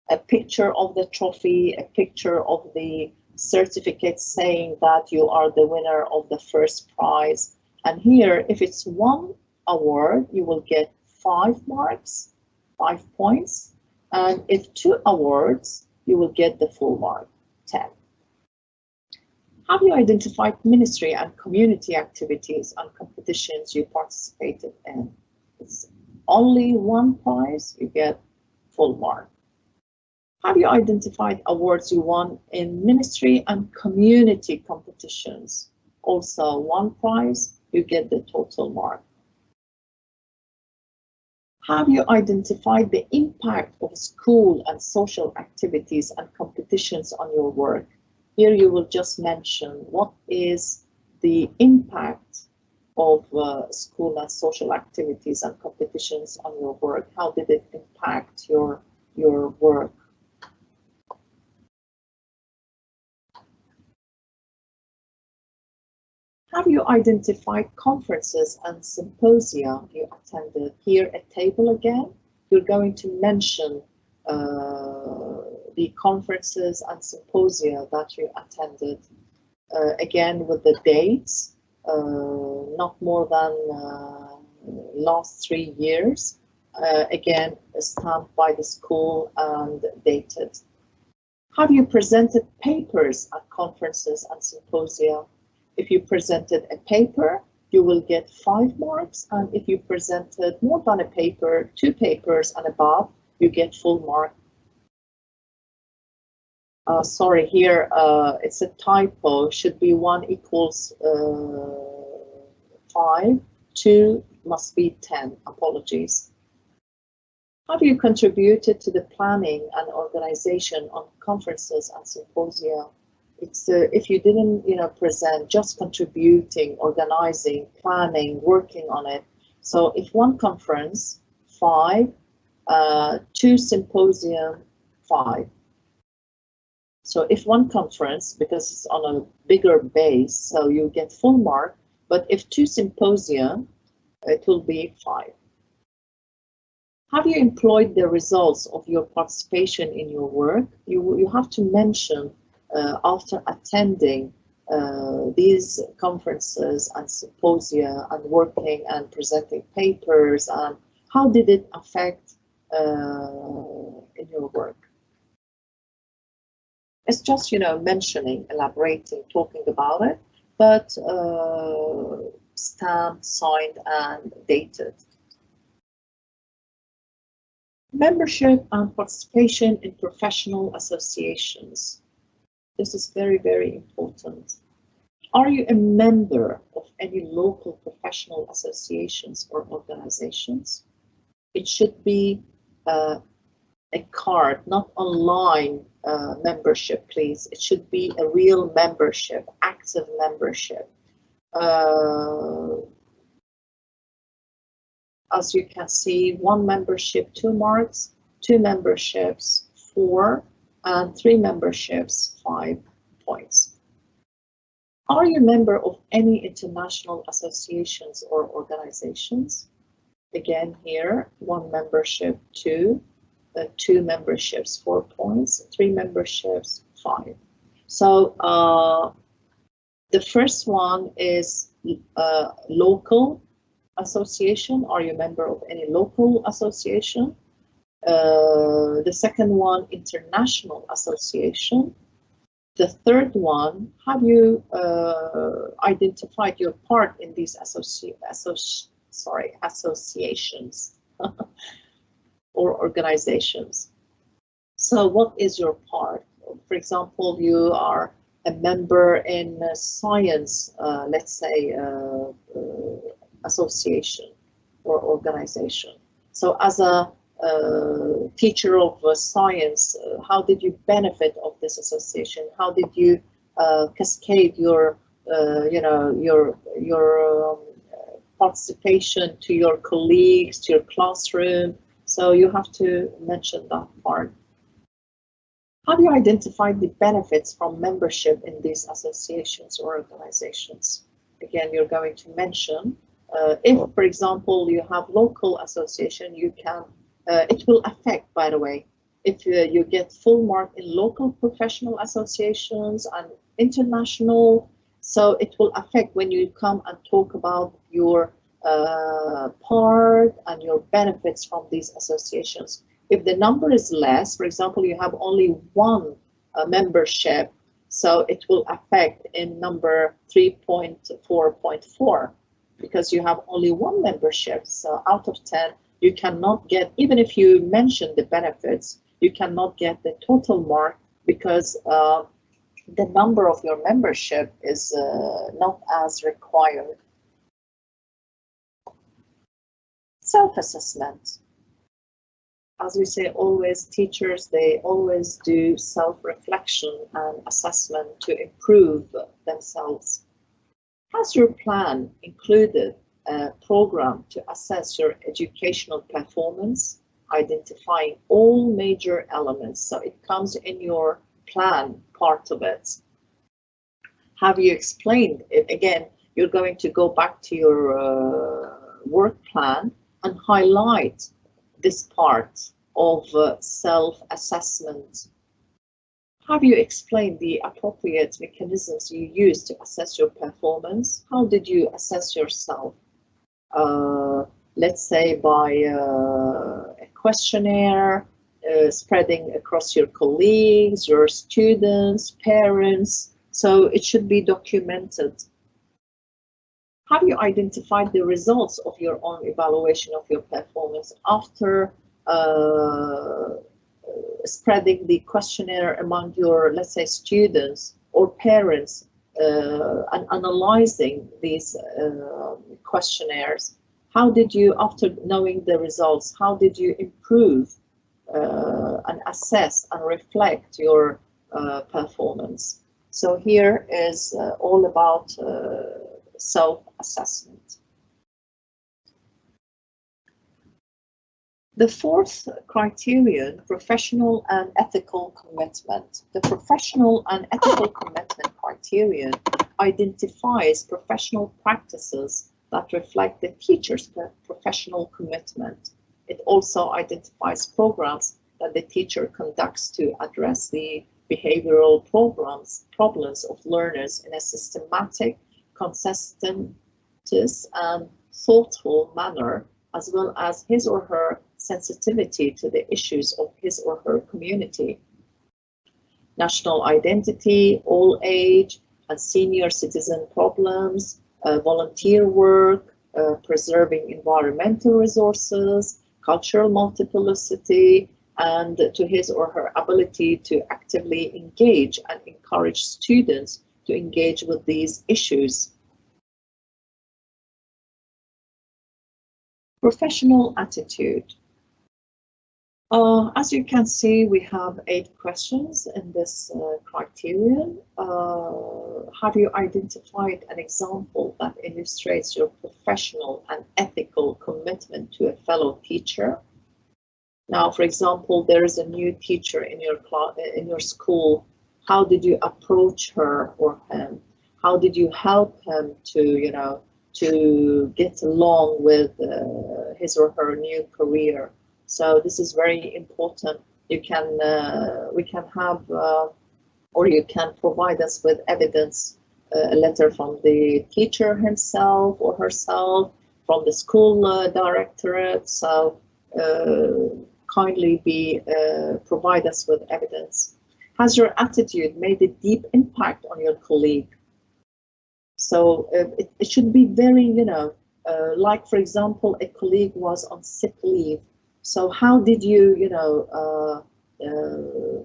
A picture of the trophy, a picture of the certificate saying that you are the winner of the first prize. And here, if it's 1 award, you will get 5 marks, 5 points. And if 2 awards, you will get the full mark, 10. Have you identified ministry and community activities and competitions you participated in? It's only 1 prize, you get full mark. Have you identified awards you won in ministry and community competitions? Also 1 prize, you get the total mark. Have you identified the impact of school and social activities and competitions on your work? Here you will just mention what is the impact of school and social activities and competitions on your work. How did it impact your work? Have you identified conferences and symposia you attended? Here, a table again. You're going to mention the conferences and symposia that you attended. Again, with the dates, not more than last 3 years. Again, stamped by the school and dated. Have you presented papers at conferences and symposia? If you presented a paper, you will get 5 marks, and if you presented more than a paper, 2 papers and above, you get full mark. Sorry, here it's a typo. Should be 1 equals 5. 2 must be 10. Apologies. Have you contributed to the planning and organization on conferences and symposia? It's if you didn't, present, just contributing, organizing, planning, working on it. So if one conference, 5, 2 symposium, 5. So if one conference, because it's on a bigger base, so you get full mark, but if 2 symposium, it will be 5. Have you employed the results of your participation in your work? You have to mention after attending these conferences and symposia and working and presenting papers, and how did it affect in your work? It's just, mentioning, elaborating, talking about it, but stamped, signed, and dated. Membership and participation in professional associations. This is very, very important. Are you a member of any local professional associations or organizations? It should be a card, not online membership, please. It should be a real membership, active membership. As you can see, 1 membership, 2 marks, 2 memberships, 4, and 3 memberships, 5 points. Are you a member of any international associations or organizations? Again, here, 1 membership, 2, 2 memberships, 4 points, 3 memberships, 5. So the first one is local association. Are you a member of any local association? The second one, international association. The third one, have you identified your part in these associations or organizations? So what is your part? For example, you are a member in science, let's say, association or organization. So as a teacher of science, how did you benefit of this association? How did you cascade your participation to your colleagues, to your classroom? So you have to mention that part. Have you identified the benefits from membership in these associations or organizations? Again, you're going to mention. If, for example, you have local association, you can, it will affect, by the way, if you get full mark in local professional associations and international, so it will affect when you come and talk about your part and your benefits from these associations. If the number is less, for example, you have only 1 membership, so it will affect in number 3.4.4. because you have only 1 membership. So out of 10, you cannot get, even if you mention the benefits, you cannot get the total mark because the number of your membership is not as required. Self-assessment. As we say, always teachers, they always do self-reflection and assessment to improve themselves. Has your plan included a program to assess your educational performance, identifying all major elements? So it comes in your plan, part of it. Have you explained it? Again, you're going to go back to your work plan and highlight this part of self-assessment. Have you explained the appropriate mechanisms you use to assess your performance? How did you assess yourself? Let's say by a questionnaire, spreading across your colleagues, your students, parents. So it should be documented. Have you identified the results of your own evaluation of your performance after spreading the questionnaire among your, let's say, students or parents? and analyzing these questionnaires, how did you, after knowing the results, how did you improve and assess and reflect your performance? So here is all about self-assessment. The fourth criterion, professional and ethical commitment. The professional and ethical commitment criterion identifies professional practices that reflect the teacher's professional commitment. It also identifies programs that the teacher conducts to address the behavioral problems of learners in a systematic, consistent, and thoughtful manner, as well as his or her sensitivity to the issues of his or her community. National identity, old age and senior citizen problems, volunteer work, preserving environmental resources, cultural multiplicity, and to his or her ability to actively engage and encourage students to engage with these issues. Professional attitude. As you can see, we have 8 questions in this criterion. Have you identified an example that illustrates your professional and ethical commitment to a fellow teacher? Now, for example, there is a new teacher in your class, in your school. How did you approach her or him? How did you help him to, to get along with his or her new career? So this is very important. You can, we can have, or you can provide us with evidence, a letter from the teacher himself or herself, from the school directorate. So kindly provide us with evidence. Has your attitude made a deep impact on your colleague? So it should be very, like, for example, a colleague was on sick leave. So how did you,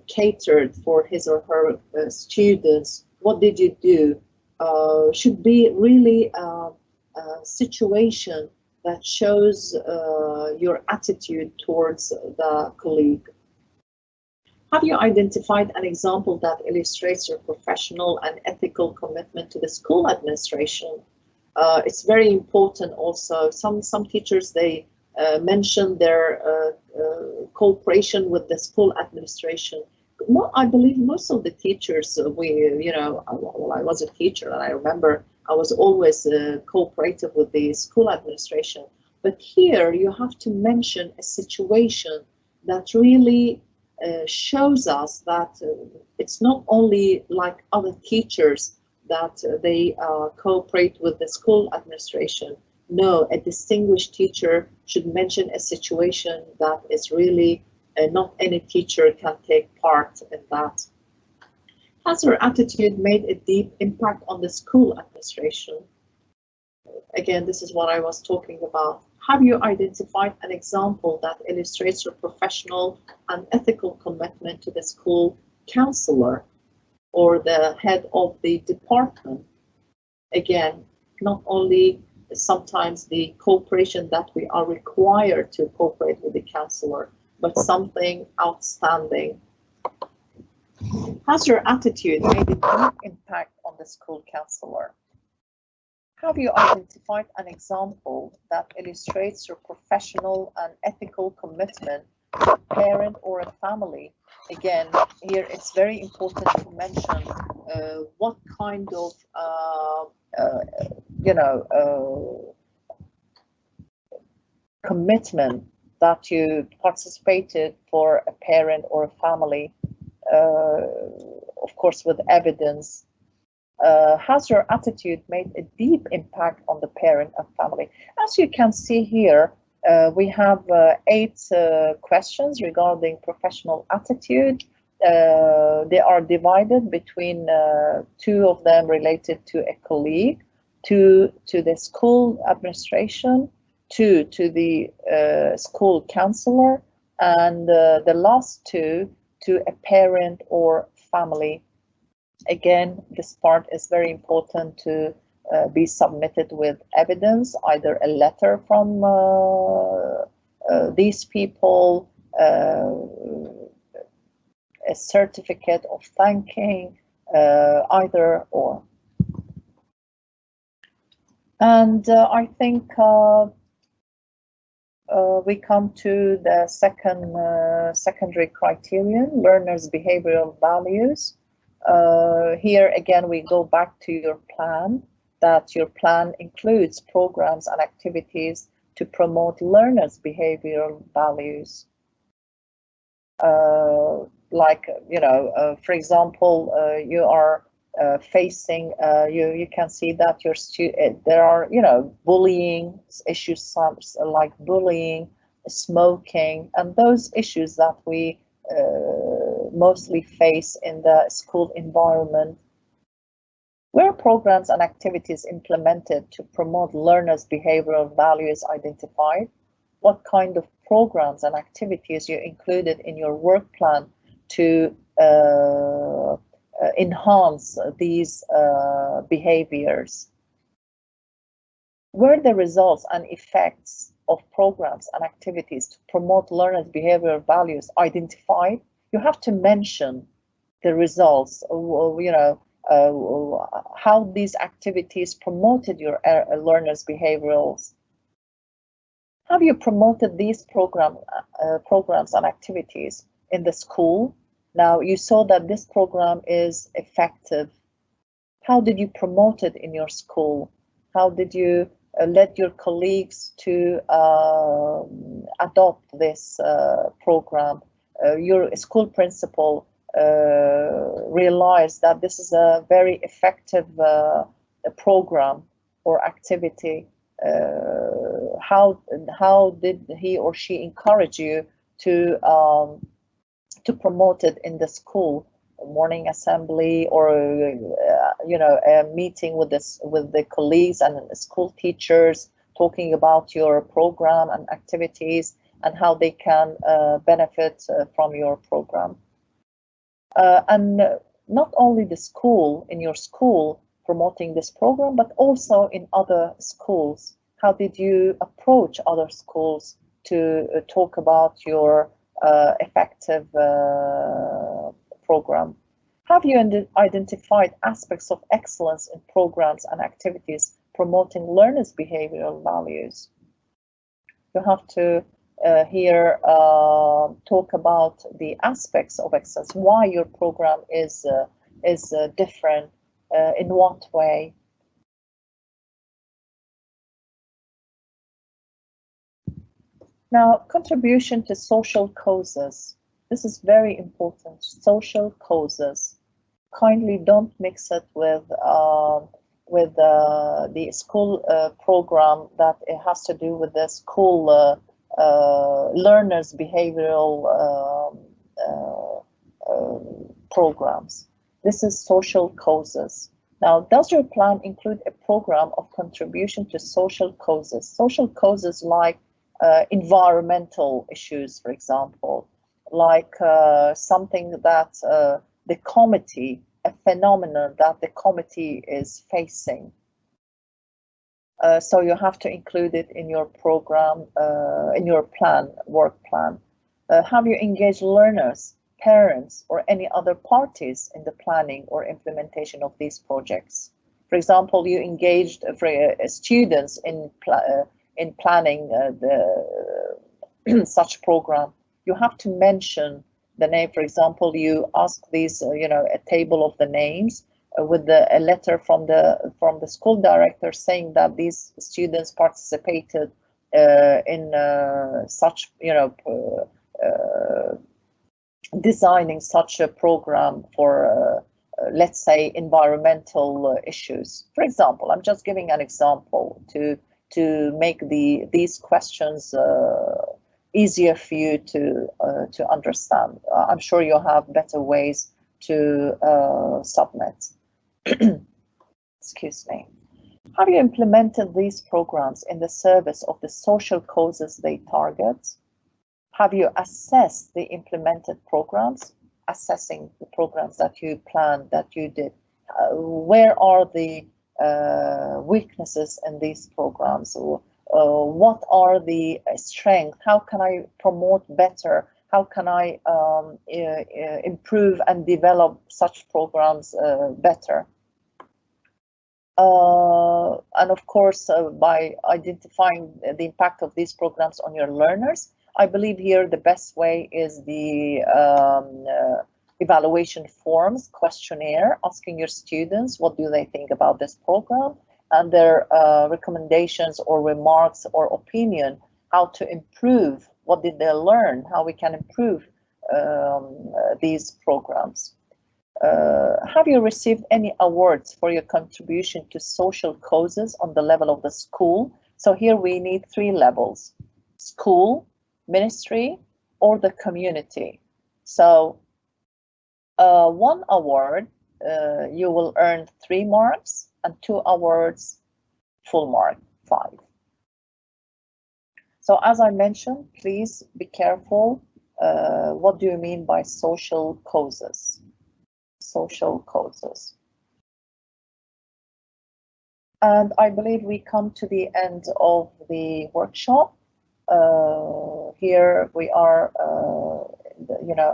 catered for his or her students? What did you do? Should be really a situation that shows your attitude towards the colleague. Have you identified an example that illustrates your professional and ethical commitment to the school administration? It's very important also. Some teachers, they mention their cooperation with the school administration. Well, I believe most of the teachers, well, I was a teacher and I remember I was always cooperative with the school administration. But here you have to mention a situation that really shows us that it's not only like other teachers that they cooperate with the school administration. No, a distinguished teacher should mention a situation that is really not any teacher can take part in that. Has your attitude made a deep impact on the school administration? Again, this is what I was talking about. Have you identified an example that illustrates your professional and ethical commitment to the school counselor or the head of the department? Again, not only sometimes the cooperation that we are required to cooperate with the counselor, but something outstanding. Has your attitude made a deep impact on the school counselor? Have you identified an example that illustrates your professional and ethical commitment to a parent or a family? Again, here it's very important to mention what kind of commitment that you participated for a parent or a family, of course with evidence. Has your attitude made a deep impact on the parent and family? As you can see here, we have 8 questions regarding professional attitude. They are divided between 2 of them related to a colleague, 2 to the school administration, 2 to the school counselor, and the last 2 to a parent or family. Again, this part is very important to be submitted with evidence, either a letter from these people, a certificate of thanking, either or. And I think we come to the secondary criterion, learners' behavioral values. Here again, we go back to your plan, that your plan includes programs and activities to promote learners' behavioral values. Like, for example, you are facing, you can see that your there are, bullying issues, some like bullying, smoking, and those issues that we mostly face in the school environment. Where programs and activities implemented to promote learners' behavioral values identified? What kind of programs and activities you included in your work plan to enhance these behaviors? Were the results and effects of programs and activities to promote learners' behavioral values identified? You have to mention the results, how these activities promoted your learners' behaviorals. Have you promoted these programs and activities in the school? Now, you saw that this program is effective. How did you promote it in your school? How did you let your colleagues to adopt this program? Your school principal realized that this is a very effective program or activity. How did he or she encourage you to promote it in the school? A morning assembly, or a meeting with the colleagues and school teachers, talking about your program and activities and how they can benefit from your program. And not only the school, in your school, promoting this program, but also in other schools. How did you approach other schools to talk about your effective program? Have you identified aspects of excellence in programs and activities promoting learners' behavioral values? You have to here talk about the aspects of excellence, why your program is different, in what way. Now, contribution to social causes. This is very important. Social causes. Kindly don't mix it with the school program that it has to do with the school learners' behavioral programs. This is social causes. Now, does your plan include a program of contribution to social causes? Social causes like environmental issues, for example, like something that the committee, a phenomenon that the committee is facing. So you have to include it in your program, in your plan, work plan. Have you engaged learners, parents, or any other parties in the planning or implementation of these projects? For example, you engaged students in planning such program. You have to mention the name. For example, you ask these, a table of the names with a letter from the school director saying that these students participated in such, designing such a program for, let's say, environmental issues. For example, I'm just giving an example to make these questions easier for you to understand. I'm sure you'll have better ways to submit. Excuse me. Have you implemented these programs in the service of the social causes they target? Have you assessed the implemented programs? assessing the programs that you planned, that you did? Where are the weaknesses in these programs? What are the strengths? How can I promote better? How can I improve and develop such programs better? And of course, by identifying the impact of these programs on your learners, I believe here the best way is the evaluation forms questionnaire, asking your students what do they think about this program, and their recommendations or remarks or opinion, how to improve, what did they learn, how we can improve these programs. Have you received any awards for your contribution to social causes on the level of the school? So here we need 3 levels: school, ministry, or the community. So 1 award, you will earn 3 marks, and 2 awards, full mark, 5. So as I mentioned, please be careful. What do you mean by social causes? Social causes. And I believe we come to the end of the workshop. Here we are,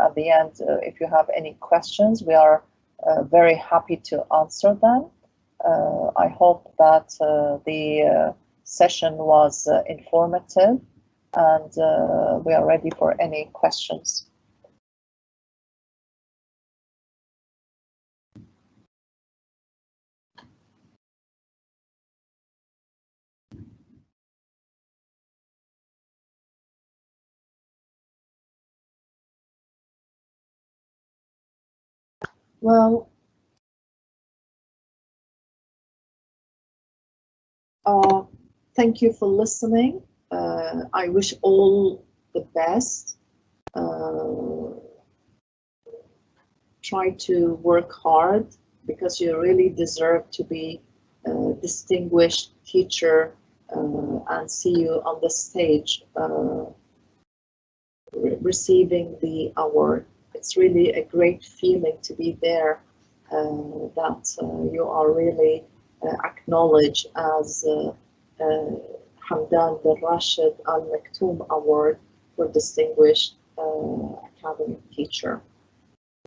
at the end, if you have any questions, we are very happy to answer them. I hope that the session was informative, and we are ready for any questions. Well, thank you for listening. I wish all the best. Try to work hard, because you really deserve to be a distinguished teacher, and see you on the stage receiving the award. It's really a great feeling to be there, that you are really acknowledged as Hamdan bin Rashid Al Maktoum Award for Distinguished Academic Teacher.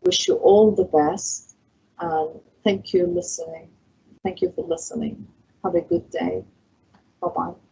Wish you all the best, and thank you for listening. Have a good day. Bye-bye.